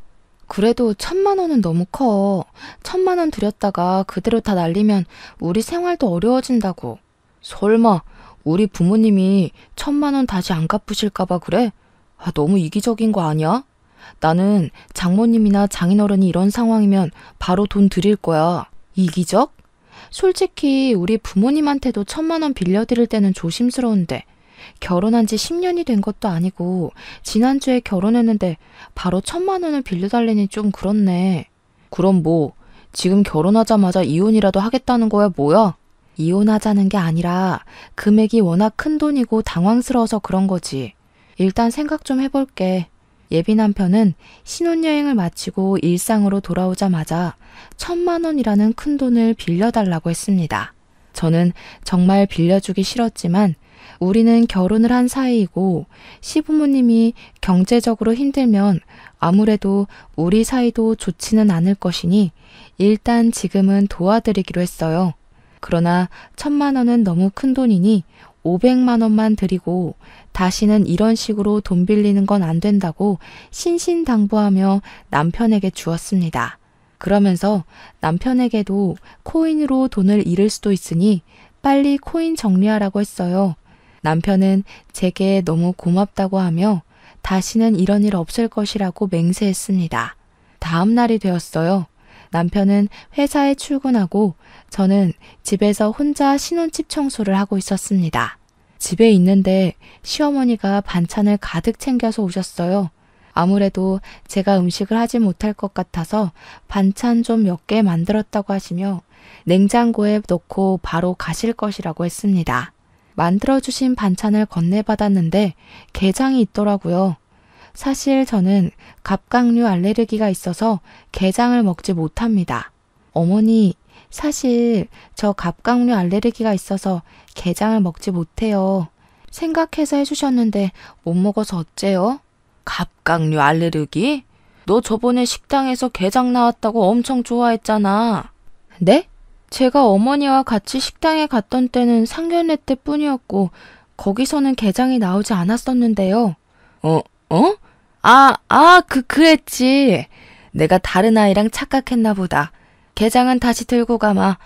그래도 1,000만 원은 너무 커. 1,000만 원 들였다가 그대로 다 날리면 우리 생활도 어려워진다고. 설마 우리 부모님이 1,000만 원 다시 안 갚으실까 봐 그래? 너무 이기적인 거 아니야? 나는 장모님이나 장인어른이 이런 상황이면 바로 돈 드릴 거야. 이기적? 솔직히 우리 부모님한테도 1,000만 원 빌려드릴 때는 조심스러운데 결혼한 지 10년이 된 것도 아니고 지난주에 결혼했는데 바로 1,000만 원을 빌려달래니 좀 그렇네. 그럼 뭐 지금 결혼하자마자 이혼이라도 하겠다는 거야 뭐야? 이혼하자는 게 아니라 금액이 워낙 큰 돈이고 당황스러워서 그런 거지. 일단 생각 좀 해볼게. 예비 남편은 신혼여행을 마치고 일상으로 돌아오자마자 1,000만 원이라는 큰 돈을 빌려달라고 했습니다. 저는 정말 빌려주기 싫었지만 우리는 결혼을 한 사이이고 시부모님이 경제적으로 힘들면 아무래도 우리 사이도 좋지는 않을 것이니 일단 지금은 도와드리기로 했어요. 그러나 1,000만 원은 너무 큰 돈이니 500만 원만 드리고 다시는 이런 식으로 돈 빌리는 건 안 된다고 신신당부하며 남편에게 주었습니다. 그러면서 남편에게도 코인으로 돈을 잃을 수도 있으니 빨리 코인 정리하라고 했어요. 남편은 제게 너무 고맙다고 하며 다시는 이런 일 없을 것이라고 맹세했습니다. 다음 날이 되었어요. 남편은 회사에 출근하고 저는 집에서 혼자 신혼집 청소를 하고 있었습니다. 집에 있는데 시어머니가 반찬을 가득 챙겨서 오셨어요. 아무래도 제가 음식을 하지 못할 것 같아서 반찬 좀 몇 개 만들었다고 하시며 냉장고에 넣고 바로 가실 것이라고 했습니다. 만들어주신 반찬을 건네받았는데 게장이 있더라고요. 사실 저는 갑각류 알레르기가 있어서 게장을 먹지 못합니다. 어머니, 사실 저 갑각류 알레르기가 있어서 게장을 먹지 못해요. 생각해서 해주셨는데 못 먹어서 어째요? 갑각류 알레르기? 너 저번에 식당에서 게장 나왔다고 엄청 좋아했잖아. 네? 제가 어머니와 같이 식당에 갔던 때는 상견례 때뿐이었고 거기서는 게장이 나오지 않았었는데요. 그랬지. 내가 다른 아이랑 착각했나 보다. 게장은 다시 들고 가마.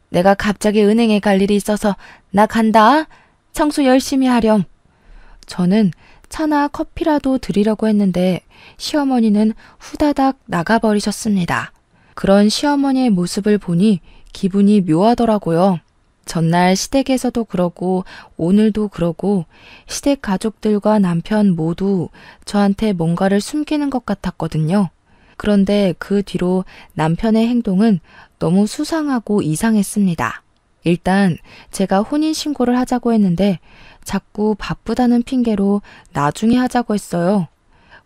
내가 갑자기 은행에 갈 일이 있어서 나 간다. 청소 열심히 하렴. 저는 차나 커피라도 드리려고 했는데 시어머니는 후다닥 나가버리셨습니다. 그런 시어머니의 모습을 보니 기분이 묘하더라고요. 전날 시댁에서도 그러고 오늘도 그러고 시댁 가족들과 남편 모두 저한테 뭔가를 숨기는 것 같았거든요. 그런데 그 뒤로 남편의 행동은 너무 수상하고 이상했습니다. 일단 제가 혼인신고를 하자고 했는데 자꾸 바쁘다는 핑계로 나중에 하자고 했어요.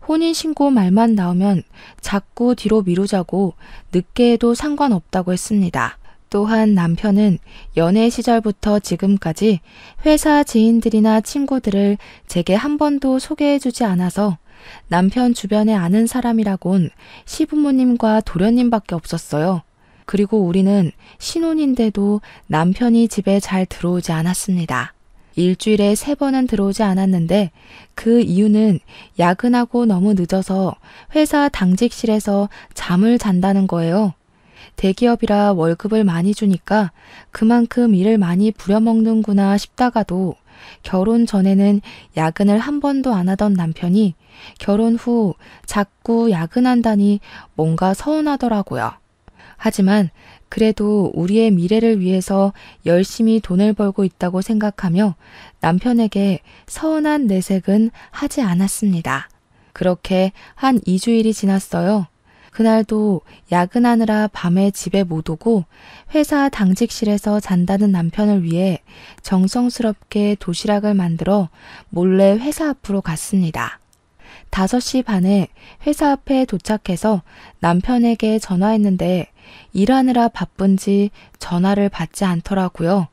혼인신고 말만 나오면 자꾸 뒤로 미루자고 늦게 해도 상관없다고 했습니다. 또한 남편은 연애 시절부터 지금까지 회사 지인들이나 친구들을 제게 한 번도 소개해주지 않아서 남편 주변에 아는 사람이라곤 시부모님과 도련님밖에 없었어요. 그리고 우리는 신혼인데도 남편이 집에 잘 들어오지 않았습니다. 일주일에 3번은 들어오지 않았는데 그 이유는 야근하고 너무 늦어서 회사 당직실에서 잠을 잔다는 거예요. 대기업이라 월급을 많이 주니까 그만큼 일을 많이 부려먹는구나 싶다가도 결혼 전에는 야근을 한 번도 안 하던 남편이 결혼 후 자꾸 야근한다니 뭔가 서운하더라고요. 하지만 그래도 우리의 미래를 위해서 열심히 돈을 벌고 있다고 생각하며 남편에게 서운한 내색은 하지 않았습니다. 그렇게 한 2주일이 지났어요. 그날도 야근하느라 밤에 집에 못 오고 회사 당직실에서 잔다는 남편을 위해 정성스럽게 도시락을 만들어 몰래 회사 앞으로 갔습니다. 5시 반에 회사 앞에 도착해서 남편에게 전화했는데 일하느라 바쁜지 전화를 받지 않더라고요.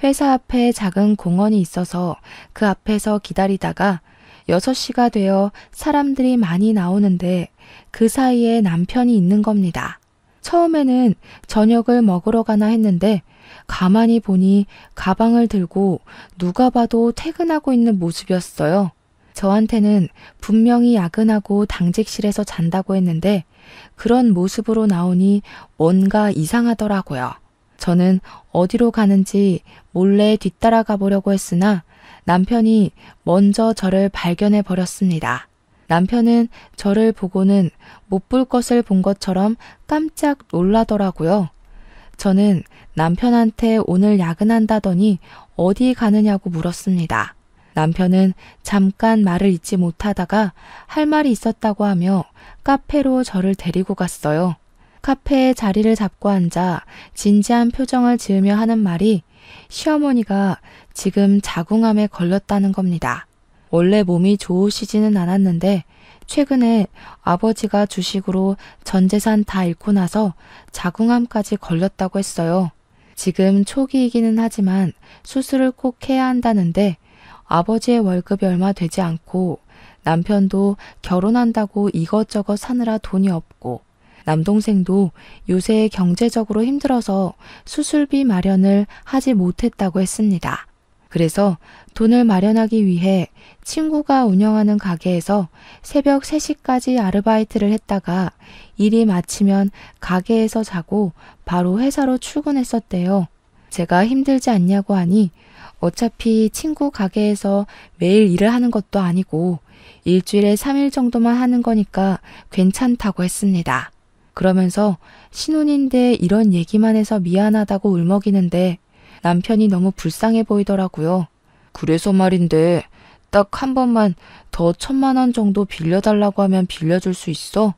회사 앞에 작은 공원이 있어서 그 앞에서 기다리다가 6시가 되어 사람들이 많이 나오는데 그 사이에 남편이 있는 겁니다. 처음에는 저녁을 먹으러 가나 했는데 가만히 보니 가방을 들고 누가 봐도 퇴근하고 있는 모습이었어요. 저한테는 분명히 야근하고 당직실에서 잔다고 했는데 그런 모습으로 나오니 뭔가 이상하더라고요. 저는 어디로 가는지 몰래 뒤따라가 보려고 했으나 남편이 먼저 저를 발견해 버렸습니다. 남편은 저를 보고는 못 볼 것을 본 것처럼 깜짝 놀라더라고요. 저는 남편한테 오늘 야근한다더니 어디 가느냐고 물었습니다. 남편은 잠깐 말을 잇지 못하다가 할 말이 있었다고 하며 카페로 저를 데리고 갔어요. 카페에 자리를 잡고 앉아 진지한 표정을 지으며 하는 말이 시어머니가 지금 자궁암에 걸렸다는 겁니다. 원래 몸이 좋으시지는 않았는데 최근에 아버지가 주식으로 전 재산 다 잃고 나서 자궁암까지 걸렸다고 했어요. 지금 초기이기는 하지만 수술을 꼭 해야 한다는데 아버지의 월급이 얼마 되지 않고 남편도 결혼한다고 이것저것 사느라 돈이 없고 남동생도 요새 경제적으로 힘들어서 수술비 마련을 하지 못했다고 했습니다. 그래서 돈을 마련하기 위해 친구가 운영하는 가게에서 새벽 3시까지 아르바이트를 했다가 일이 마치면 가게에서 자고 바로 회사로 출근했었대요. 제가 힘들지 않냐고 하니 어차피 친구 가게에서 매일 일을 하는 것도 아니고 일주일에 3일 정도만 하는 거니까 괜찮다고 했습니다. 그러면서 신혼인데 이런 얘기만 해서 미안하다고 울먹이는데 남편이 너무 불쌍해 보이더라고요. 그래서 말인데 딱 한 번만 더 1,000만 원 정도 빌려달라고 하면 빌려줄 수 있어?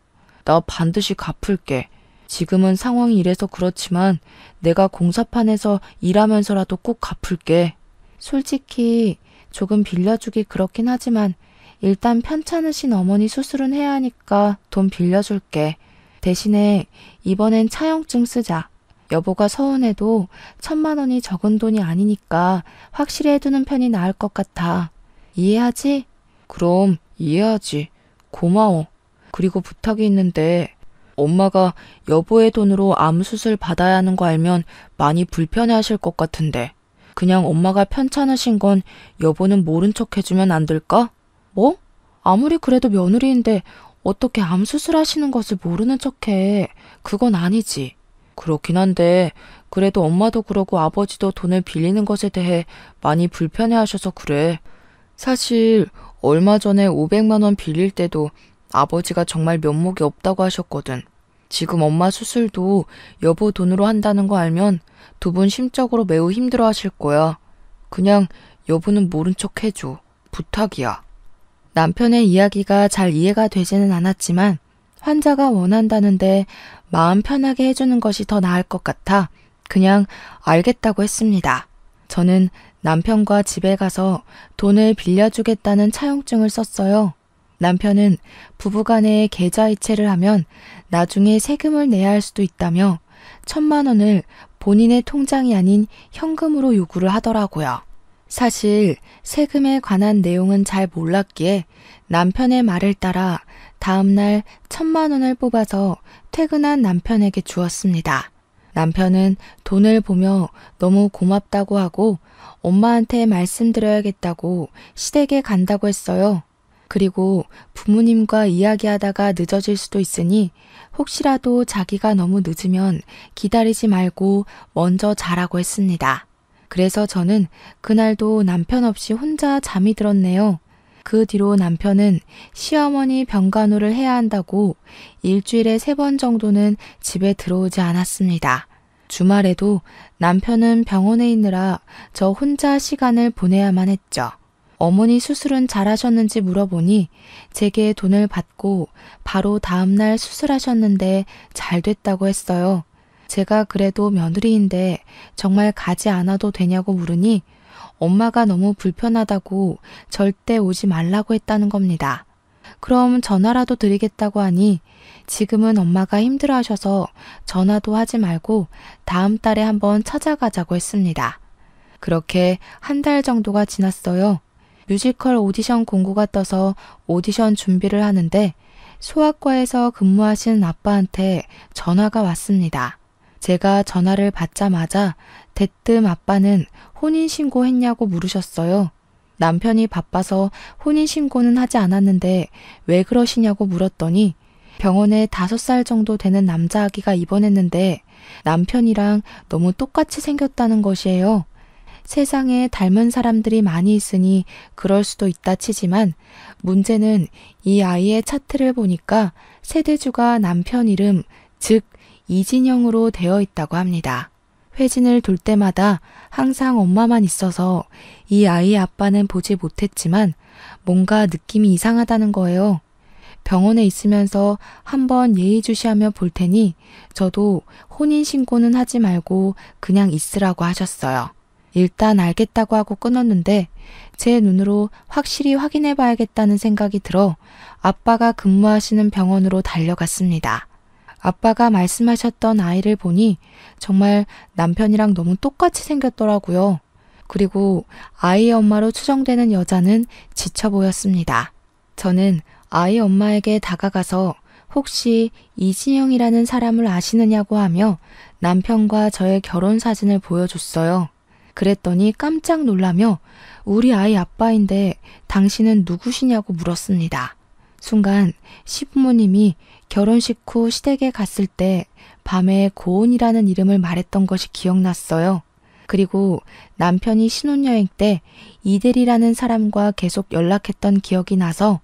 나 반드시 갚을게. 지금은 상황이 이래서 그렇지만 내가 공사판에서 일하면서라도 꼭 갚을게. 솔직히 조금 빌려주기 그렇긴 하지만 일단 편찮으신 어머니 수술은 해야 하니까 돈 빌려줄게. 대신에 이번엔 차용증 쓰자. 여보가 서운해도 1,000만 원이 적은 돈이 아니니까 확실히 해두는 편이 나을 것 같아. 이해하지? 그럼 이해하지. 고마워. 그리고 부탁이 있는데 엄마가 여보의 돈으로 암 수술 받아야 하는 거 알면 많이 불편해하실 것 같은데 그냥 엄마가 편찮으신 건 여보는 모른 척 해주면 안 될까? 뭐? 아무리 그래도 며느리인데 어떻게 암 수술하시는 것을 모르는 척해. 그건 아니지. 그렇긴 한데 그래도 엄마도 그러고 아버지도 돈을 빌리는 것에 대해 많이 불편해하셔서 그래. 사실 얼마 전에 500만 원 빌릴 때도 아버지가 정말 면목이 없다고 하셨거든. 지금 엄마 수술도 여보 돈으로 한다는 거 알면 두 분 심적으로 매우 힘들어 하실 거야. 그냥 여보는 모른 척 해줘. 부탁이야. 남편의 이야기가 잘 이해가 되지는 않았지만 환자가 원한다는데 마음 편하게 해주는 것이 더 나을 것 같아 그냥 알겠다고 했습니다. 저는 남편과 집에 가서 돈을 빌려주겠다는 차용증을 썼어요. 남편은 부부간에 계좌이체를 하면 나중에 세금을 내야 할 수도 있다며 1,000만 원을 본인의 통장이 아닌 현금으로 요구를 하더라고요. 사실 세금에 관한 내용은 잘 몰랐기에 남편의 말을 따라 다음날 1,000만 원을 뽑아서 퇴근한 남편에게 주었습니다. 남편은 돈을 보며 너무 고맙다고 하고 엄마한테 말씀드려야겠다고 시댁에 간다고 했어요. 그리고 부모님과 이야기하다가 늦어질 수도 있으니 혹시라도 자기가 너무 늦으면 기다리지 말고 먼저 자라고 했습니다. 그래서 저는 그날도 남편 없이 혼자 잠이 들었네요. 그 뒤로 남편은 시어머니 병간호를 해야 한다고 일주일에 3번 정도는 집에 들어오지 않았습니다. 주말에도 남편은 병원에 있느라 저 혼자 시간을 보내야만 했죠. 어머니 수술은 잘하셨는지 물어보니 제게 돈을 받고 바로 다음날 수술하셨는데 잘 됐다고 했어요. 제가 그래도 며느리인데 정말 가지 않아도 되냐고 물으니 엄마가 너무 불편하다고 절대 오지 말라고 했다는 겁니다. 그럼 전화라도 드리겠다고 하니 지금은 엄마가 힘들어하셔서 전화도 하지 말고 다음 달에 한번 찾아가자고 했습니다. 그렇게 한 달 정도가 지났어요. 뮤지컬 오디션 공고가 떠서 오디션 준비를 하는데 소아과에서 근무하시는 아빠한테 전화가 왔습니다. 제가 전화를 받자마자 대뜸 아빠는 혼인신고 했냐고 물으셨어요. 남편이 바빠서 혼인신고는 하지 않았는데 왜 그러시냐고 물었더니 병원에 5살 정도 되는 남자아기가 입원했는데 남편이랑 너무 똑같이 생겼다는 것이에요. 세상에 닮은 사람들이 많이 있으니 그럴 수도 있다 치지만 문제는 이 아이의 차트를 보니까 세대주가 남편 이름, 즉 이진영으로 되어 있다고 합니다. 회진을 돌 때마다 항상 엄마만 있어서 이 아이의 아빠는 보지 못했지만 뭔가 느낌이 이상하다는 거예요. 병원에 있으면서 한번 예의주시하며 볼 테니 저도 혼인신고는 하지 말고 그냥 있으라고 하셨어요. 일단 알겠다고 하고 끊었는데 제 눈으로 확실히 확인해 봐야겠다는 생각이 들어 아빠가 근무하시는 병원으로 달려갔습니다. 아빠가 말씀하셨던 아이를 보니 정말 남편이랑 너무 똑같이 생겼더라고요. 그리고 아이의 엄마로 추정되는 여자는 지쳐 보였습니다. 저는 아이 엄마에게 다가가서 혹시 이진영이라는 사람을 아시느냐고 하며 남편과 저의 결혼 사진을 보여줬어요. 그랬더니 깜짝 놀라며 우리 아이 아빠인데 당신은 누구시냐고 물었습니다. 순간 시부모님이 결혼식 후 시댁에 갔을 때 밤에 고은이라는 이름을 말했던 것이 기억났어요. 그리고 남편이 신혼여행 때 이대리라는 사람과 계속 연락했던 기억이 나서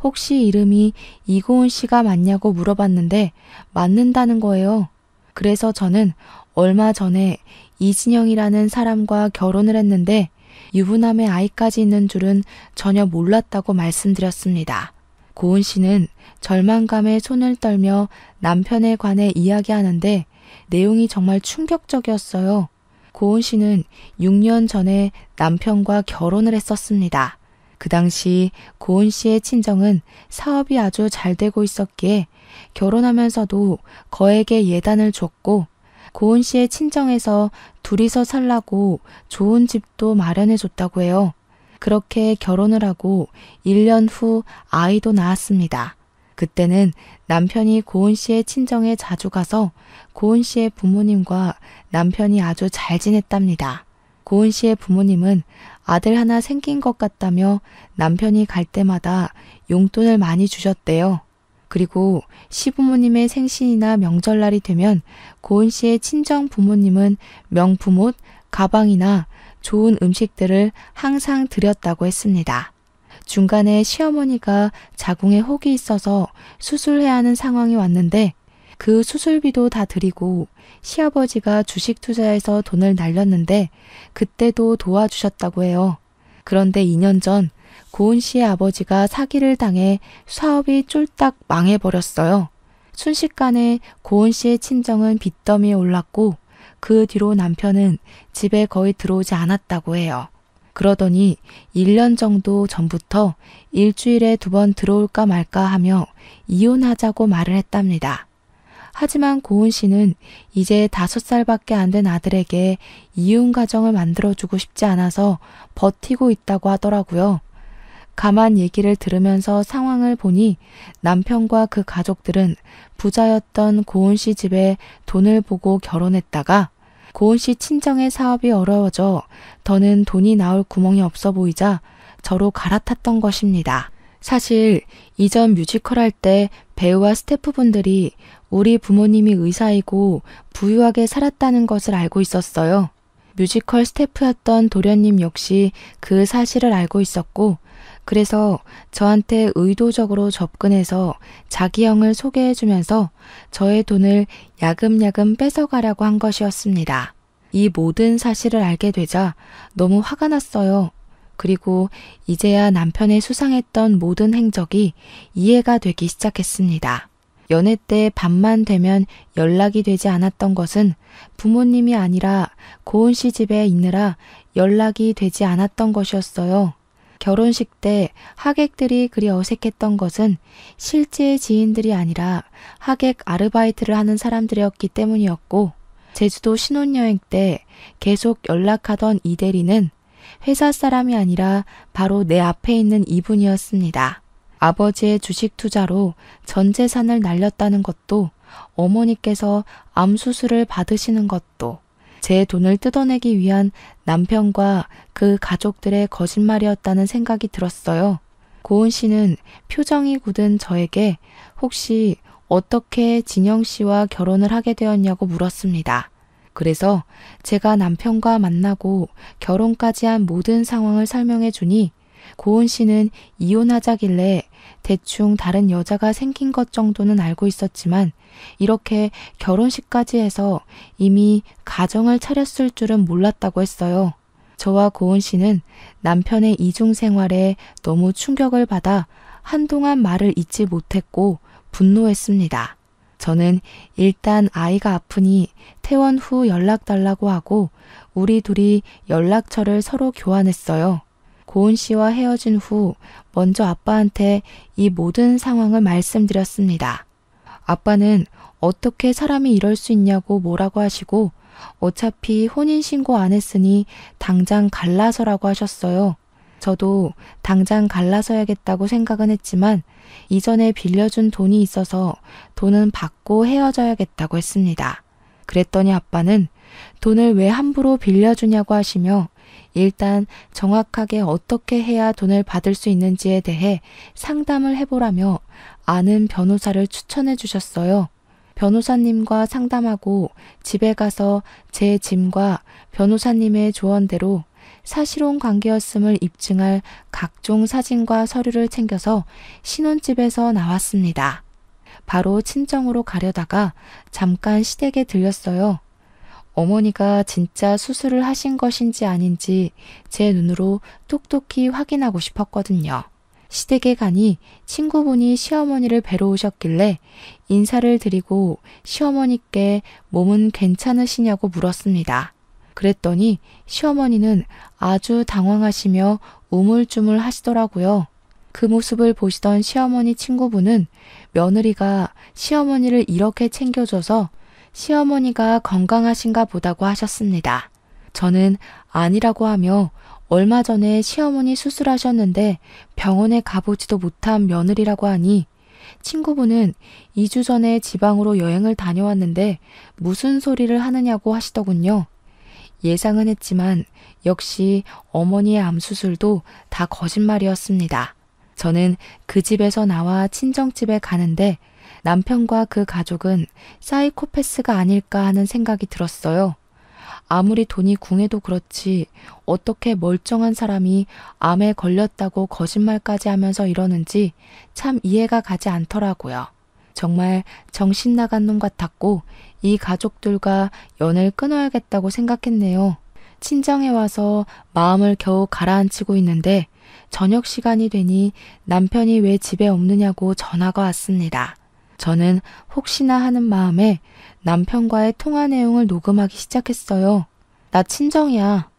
혹시 이름이 이고은 씨가 맞냐고 물어봤는데 맞는다는 거예요. 그래서 저는 얼마 전에 이진영이라는 사람과 결혼을 했는데 유부남의 아이까지 있는 줄은 전혀 몰랐다고 말씀드렸습니다. 고은 씨는 절망감에 손을 떨며 남편에 관해 이야기하는데 내용이 정말 충격적이었어요. 고은 씨는 6년 전에 남편과 결혼을 했었습니다. 그 당시 고은 씨의 친정은 사업이 아주 잘 되고 있었기에 결혼하면서도 거액의 예단을 줬고 고은 씨의 친정에서 둘이서 살라고 좋은 집도 마련해 줬다고 해요. 그렇게 결혼을 하고 1년 후 아이도 낳았습니다. 그때는 남편이 고은 씨의 친정에 자주 가서 고은 씨의 부모님과 남편이 아주 잘 지냈답니다. 고은 씨의 부모님은 아들 하나 생긴 것 같다며 남편이 갈 때마다 용돈을 많이 주셨대요. 그리고 시부모님의 생신이나 명절날이 되면 고은 씨의 친정 부모님은 명품 옷, 가방이나 좋은 음식들을 항상 드렸다고 했습니다. 중간에 시어머니가 자궁에 혹이 있어서 수술해야 하는 상황이 왔는데 그 수술비도 다 드리고 시아버지가 주식 투자해서 돈을 날렸는데 그때도 도와주셨다고 해요. 그런데 2년 전 고은 씨의 아버지가 사기를 당해 사업이 쫄딱 망해버렸어요. 순식간에 고은 씨의 친정은 빚더미에 올랐고 그 뒤로 남편은 집에 거의 들어오지 않았다고 해요. 그러더니 1년 정도 전부터 일주일에 2번 들어올까 말까 하며 이혼하자고 말을 했답니다. 하지만 고은 씨는 이제 5살밖에 안 된 아들에게 이혼 가정을 만들어주고 싶지 않아서 버티고 있다고 하더라고요. 가만 얘기를 들으면서 상황을 보니 남편과 그 가족들은 부자였던 고은 씨 집에 돈을 보고 결혼했다가 고은 씨 친정의 사업이 어려워져 더는 돈이 나올 구멍이 없어 보이자 저로 갈아탔던 것입니다. 사실 이전 뮤지컬 할 때 배우와 스태프분들이 우리 부모님이 의사이고 부유하게 살았다는 것을 알고 있었어요. 뮤지컬 스태프였던 도련님 역시 그 사실을 알고 있었고, 그래서 저한테 의도적으로 접근해서 자기 형을 소개해주면서 저의 돈을 야금야금 뺏어가려고 한 것이었습니다. 이 모든 사실을 알게 되자 너무 화가 났어요. 그리고 이제야 남편의 수상했던 모든 행적이 이해가 되기 시작했습니다. 연애 때 밤만 되면 연락이 되지 않았던 것은 부모님이 아니라 고은 씨 집에 있느라 연락이 되지 않았던 것이었어요. 결혼식 때 하객들이 그리 어색했던 것은 실제 지인들이 아니라 하객 아르바이트를 하는 사람들이었기 때문이었고, 제주도 신혼여행 때 계속 연락하던 이 대리는 회사 사람이 아니라 바로 내 앞에 있는 이분이었습니다. 아버지의 주식 투자로 전 재산을 날렸다는 것도, 어머니께서 암 수술을 받으시는 것도 제 돈을 뜯어내기 위한 남편과 그 가족들의 거짓말이었다는 생각이 들었어요. 고은 씨는 표정이 굳은 저에게 혹시 어떻게 진영 씨와 결혼을 하게 되었냐고 물었습니다. 그래서 제가 남편과 만나고 결혼까지 한 모든 상황을 설명해 주니 고은 씨는 이혼하자길래 대충 다른 여자가 생긴 것 정도는 알고 있었지만 이렇게 결혼식까지 해서 이미 가정을 차렸을 줄은 몰랐다고 했어요. 저와 고은 씨는 남편의 이중 생활에 너무 충격을 받아 한동안 말을 잇지 못했고 분노했습니다. 저는 일단 아이가 아프니 퇴원 후 연락 달라고 하고 우리 둘이 연락처를 서로 교환했어요. 고은 씨와 헤어진 후 먼저 아빠한테 이 모든 상황을 말씀드렸습니다. 아빠는 어떻게 사람이 이럴 수 있냐고 뭐라고 하시고 어차피 혼인신고 안 했으니 당장 갈라서라고 하셨어요. 저도 당장 갈라서야겠다고 생각은 했지만 이전에 빌려준 돈이 있어서 돈은 받고 헤어져야겠다고 했습니다. 그랬더니 아빠는 돈을 왜 함부로 빌려주냐고 하시며 일단 정확하게 어떻게 해야 돈을 받을 수 있는지에 대해 상담을 해보라며 아는 변호사를 추천해 주셨어요. 변호사님과 상담하고 집에 가서 제 짐과 변호사님의 조언대로 사실혼 관계였음을 입증할 각종 사진과 서류를 챙겨서 신혼집에서 나왔습니다. 바로 친정으로 가려다가 잠깐 시댁에 들렸어요. 어머니가 진짜 수술을 하신 것인지 아닌지 제 눈으로 똑똑히 확인하고 싶었거든요. 시댁에 가니 친구분이 시어머니를 뵈러 오셨길래 인사를 드리고 시어머니께 몸은 괜찮으시냐고 물었습니다. 그랬더니 시어머니는 아주 당황하시며 우물쭈물 하시더라고요. 그 모습을 보시던 시어머니 친구분은 며느리가 시어머니를 이렇게 챙겨줘서 시어머니가 건강하신가 보다고 하셨습니다. 저는 아니라고 하며 얼마 전에 시어머니 수술하셨는데 병원에 가보지도 못한 며느리라고 하니 친구분은 2주 전에 지방으로 여행을 다녀왔는데 무슨 소리를 하느냐고 하시더군요. 예상은 했지만 역시 어머니의 암수술도 다 거짓말이었습니다. 저는 그 집에서 나와 친정집에 가는데 남편과 그 가족은 사이코패스가 아닐까 하는 생각이 들었어요. 아무리 돈이 궁해도 그렇지 어떻게 멀쩡한 사람이 암에 걸렸다고 거짓말까지 하면서 이러는지 참 이해가 가지 않더라고요. 정말 정신 나간 놈 같았고 이 가족들과 연을 끊어야겠다고 생각했네요. 친정에 와서 마음을 겨우 가라앉히고 있는데 저녁 시간이 되니 남편이 왜 집에 없느냐고 전화가 왔습니다. 저는 혹시나 하는 마음에 남편과의 통화 내용을 녹음하기 시작했어요. 나 친정이야.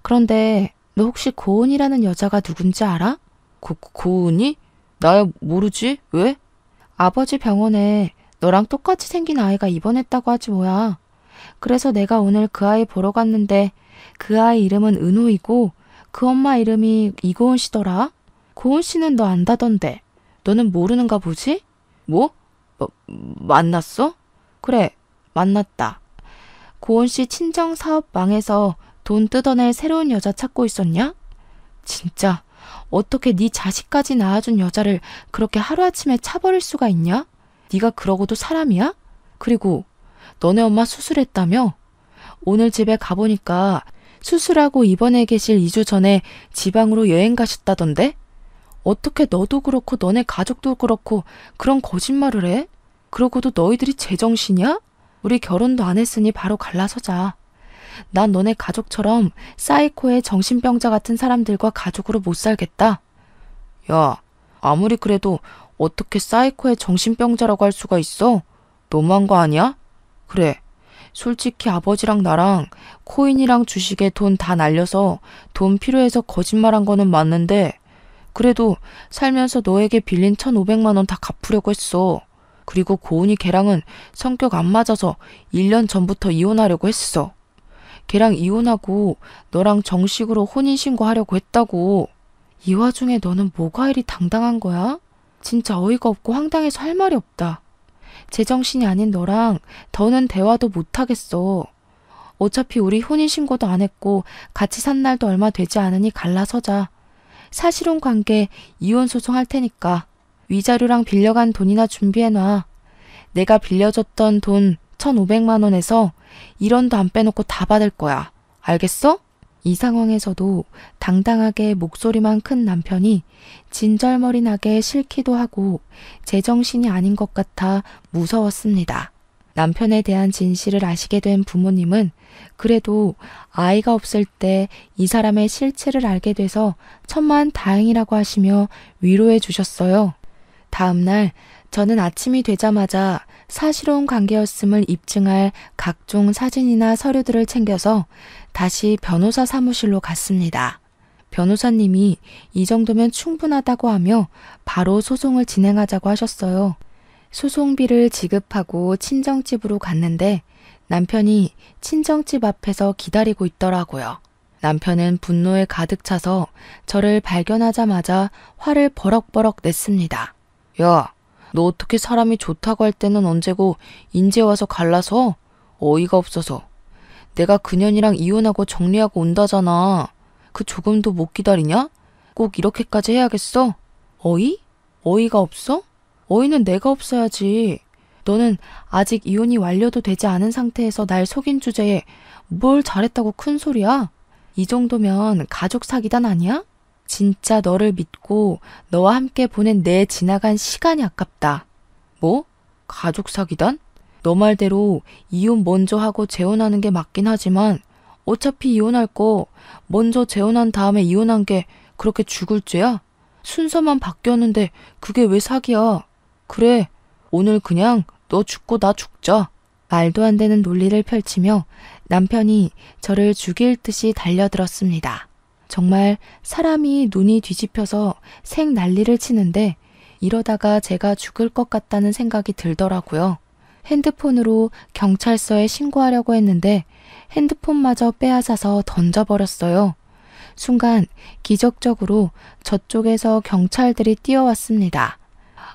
그런데 너 혹시 고은이라는 여자가 누군지 알아? 고은이? 나야 모르지. 왜? 아버지 병원에 너랑 똑같이 생긴 아이가 입원했다고 하지 뭐야. 그래서 내가 오늘 그 아이 보러 갔는데 그 아이 이름은 은호이고 그 엄마 이름이 이고은 씨더라. 고은 씨는 너 안다던데. 너는 모르는가 보지? 뭐? 만났어? 그래, 만났다. 고은 씨 친정 사업 망해서 돈 뜯어낼 새로운 여자 찾고 있었냐? 진짜 어떻게 네 자식까지 낳아준 여자를 그렇게 하루아침에 차버릴 수가 있냐? 네가 그러고도 사람이야? 그리고 너네 엄마 수술했다며? 오늘 집에 가보니까 수술하고 입원해 계실 2주 전에 지방으로 여행 가셨다던데? 어떻게 너도 그렇고 너네 가족도 그렇고 그런 거짓말을 해? 그러고도 너희들이 제정신이야? 우리 결혼도 안 했으니 바로 갈라서자. 난 너네 가족처럼 사이코의 정신병자 같은 사람들과 가족으로 못 살겠다. 야, 아무리 그래도 어떻게 사이코의 정신병자라고 할 수가 있어? 너무한 거 아니야? 그래, 솔직히 아버지랑 나랑 코인이랑 주식에 돈 다 날려서 돈 필요해서 거짓말한 거는 맞는데 그래도 살면서 너에게 빌린 1,500만 원 다 갚으려고 했어. 그리고 고은이 걔랑은 성격 안 맞아서 1년 전부터 이혼하려고 했어. 걔랑 이혼하고 너랑 정식으로 혼인신고하려고 했다고. 이 와중에 너는 뭐가 이리 당당한 거야? 진짜 어이가 없고 황당해서 할 말이 없다. 제정신이 아닌 너랑 더는 대화도 못하겠어. 어차피 우리 혼인신고도 안 했고 같이 산 날도 얼마 되지 않으니 갈라서자. 사실혼 관계 이혼 소송할 테니까 위자료랑 빌려간 돈이나 준비해놔. 내가 빌려줬던 돈 1,500만 원에서 1원도 안 빼놓고 다 받을 거야. 알겠어? 이 상황에서도 당당하게 목소리만 큰 남편이 진절머리 나게 싫기도 하고 제정신이 아닌 것 같아 무서웠습니다. 남편에 대한 진실을 아시게 된 부모님은 그래도 아이가 없을 때 이 사람의 실체를 알게 돼서 천만다행이라고 하시며 위로해 주셨어요. 다음 날 저는 아침이 되자마자 사실혼 관계였음을 입증할 각종 사진이나 서류들을 챙겨서 다시 변호사 사무실로 갔습니다. 변호사님이 이 정도면 충분하다고 하며 바로 소송을 진행하자고 하셨어요. 소송비를 지급하고 친정집으로 갔는데 남편이 친정집 앞에서 기다리고 있더라고요. 남편은 분노에 가득 차서 저를 발견하자마자 화를 버럭버럭 냈습니다. 야, 너 어떻게 사람이 좋다고 할 때는 언제고 인제 와서 갈라서? 어이가 없어서. 내가 그년이랑 이혼하고 정리하고 온다잖아. 그 조금도 못 기다리냐? 꼭 이렇게까지 해야겠어? 어이? 어이가 없어? 어이는 내가 없어야지. 너는 아직 이혼이 완료도 되지 않은 상태에서 날 속인 주제에 뭘 잘했다고 큰 소리야? 이 정도면 가족 사기단 아니야? 진짜 너를 믿고 너와 함께 보낸 내 지나간 시간이 아깝다. 뭐? 가족 사기단? 너 말대로 이혼 먼저 하고 재혼하는 게 맞긴 하지만 어차피 이혼할 거 먼저 재혼한 다음에 이혼한 게 그렇게 죽을 죄야? 순서만 바뀌었는데 그게 왜 사기야? 그래, 오늘 그냥 너 죽고 나 죽자. 말도 안 되는 논리를 펼치며 남편이 저를 죽일 듯이 달려들었습니다. 정말 사람이 눈이 뒤집혀서 생 난리를 치는데 이러다가 제가 죽을 것 같다는 생각이 들더라고요. 핸드폰으로 경찰서에 신고하려고 했는데 핸드폰마저 빼앗아서 던져버렸어요. 순간 기적적으로 저쪽에서 경찰들이 뛰어왔습니다.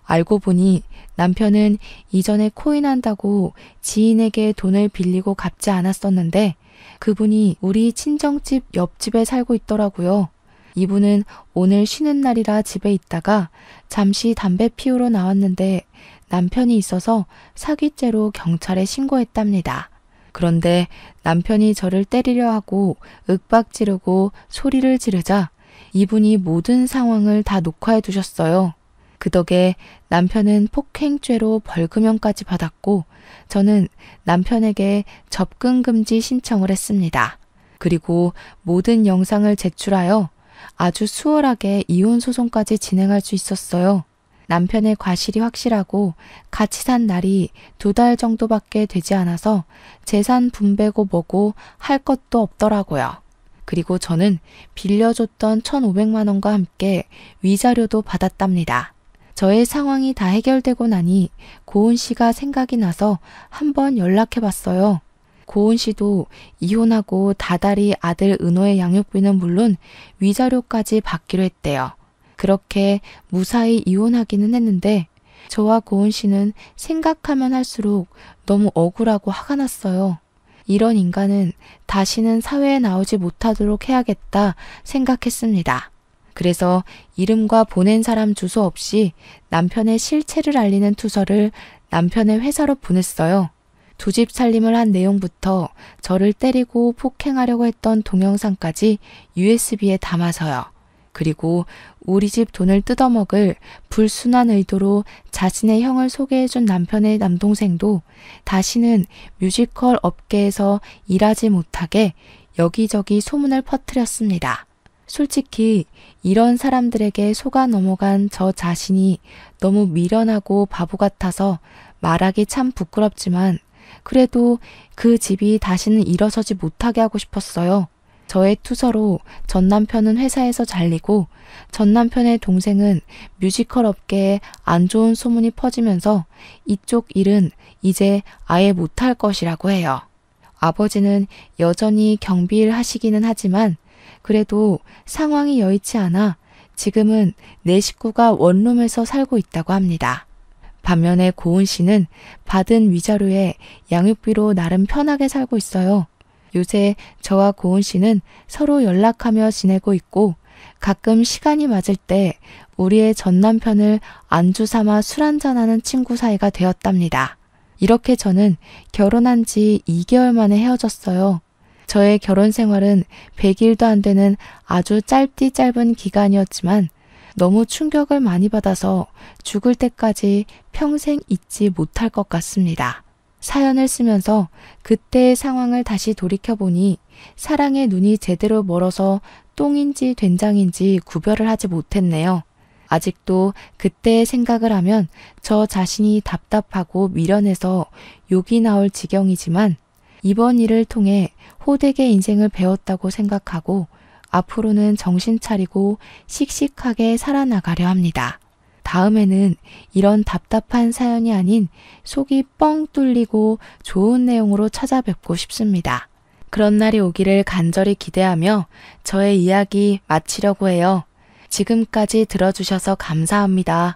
알고 보니 남편은 이전에 코인한다고 지인에게 돈을 빌리고 갚지 않았었는데 그분이 우리 친정집 옆집에 살고 있더라고요. 이분은 오늘 쉬는 날이라 집에 있다가 잠시 담배 피우러 나왔는데 남편이 있어서 사기죄로 경찰에 신고했답니다. 그런데 남편이 저를 때리려 하고 윽박 지르고 소리를 지르자 이분이 모든 상황을 다 녹화해 두셨어요. 그 덕에 남편은 폭행죄로 벌금형까지 받았고 저는 남편에게 접근금지 신청을 했습니다. 그리고 모든 영상을 제출하여 아주 수월하게 이혼 소송까지 진행할 수 있었어요. 남편의 과실이 확실하고 같이 산 날이 2달 정도밖에 되지 않아서 재산 분배고 뭐고 할 것도 없더라고요. 그리고 저는 빌려줬던 1,500만 원과 함께 위자료도 받았답니다. 저의 상황이 다 해결되고 나니 고은 씨가 생각이 나서 한번 연락해봤어요. 고은 씨도 이혼하고 다달이 아들 은호의 양육비는 물론 위자료까지 받기로 했대요. 그렇게 무사히 이혼하기는 했는데 저와 고은 씨는 생각하면 할수록 너무 억울하고 화가 났어요. 이런 인간은 다시는 사회에 나오지 못하도록 해야겠다 생각했습니다. 그래서 이름과 보낸 사람 주소 없이 남편의 실체를 알리는 투서를 남편의 회사로 보냈어요. 두 집 살림을 한 내용부터 저를 때리고 폭행하려고 했던 동영상까지 USB에 담아서요. 그리고 우리 집 돈을 뜯어먹을 불순한 의도로 자신의 형을 소개해준 남편의 남동생도 다시는 뮤지컬 업계에서 일하지 못하게 여기저기 소문을 퍼뜨렸습니다. 솔직히 이런 사람들에게 속아 넘어간 저 자신이 너무 미련하고 바보 같아서 말하기 참 부끄럽지만 그래도 그 집이 다시는 일어서지 못하게 하고 싶었어요. 저의 투서로 전 남편은 회사에서 잘리고 전 남편의 동생은 뮤지컬 업계에 안 좋은 소문이 퍼지면서 이쪽 일은 이제 아예 못할 것이라고 해요. 아버지는 여전히 경비일 하시기는 하지만 그래도 상황이 여의치 않아 지금은 내 식구가 원룸에서 살고 있다고 합니다. 반면에 고은 씨는 받은 위자료에 양육비로 나름 편하게 살고 있어요. 요새 저와 고은 씨는 서로 연락하며 지내고 있고 가끔 시간이 맞을 때 우리의 전 남편을 안주 삼아 술 한잔하는 친구 사이가 되었답니다. 이렇게 저는 결혼한 지 2개월 만에 헤어졌어요. 저의 결혼 생활은 100일도 안 되는 아주 짧디 짧은 기간이었지만 너무 충격을 많이 받아서 죽을 때까지 평생 잊지 못할 것 같습니다. 사연을 쓰면서 그때의 상황을 다시 돌이켜보니 사랑의 눈이 제대로 멀어서 똥인지 된장인지 구별을 하지 못했네요. 아직도 그때의 생각을 하면 저 자신이 답답하고 미련해서 욕이 나올 지경이지만 이번 일을 통해 호되게 인생을 배웠다고 생각하고 앞으로는 정신 차리고 씩씩하게 살아나가려 합니다. 다음에는 이런 답답한 사연이 아닌 속이 뻥 뚫리고 좋은 내용으로 찾아뵙고 싶습니다. 그런 날이 오기를 간절히 기대하며 저의 이야기 마치려고 해요. 지금까지 들어주셔서 감사합니다.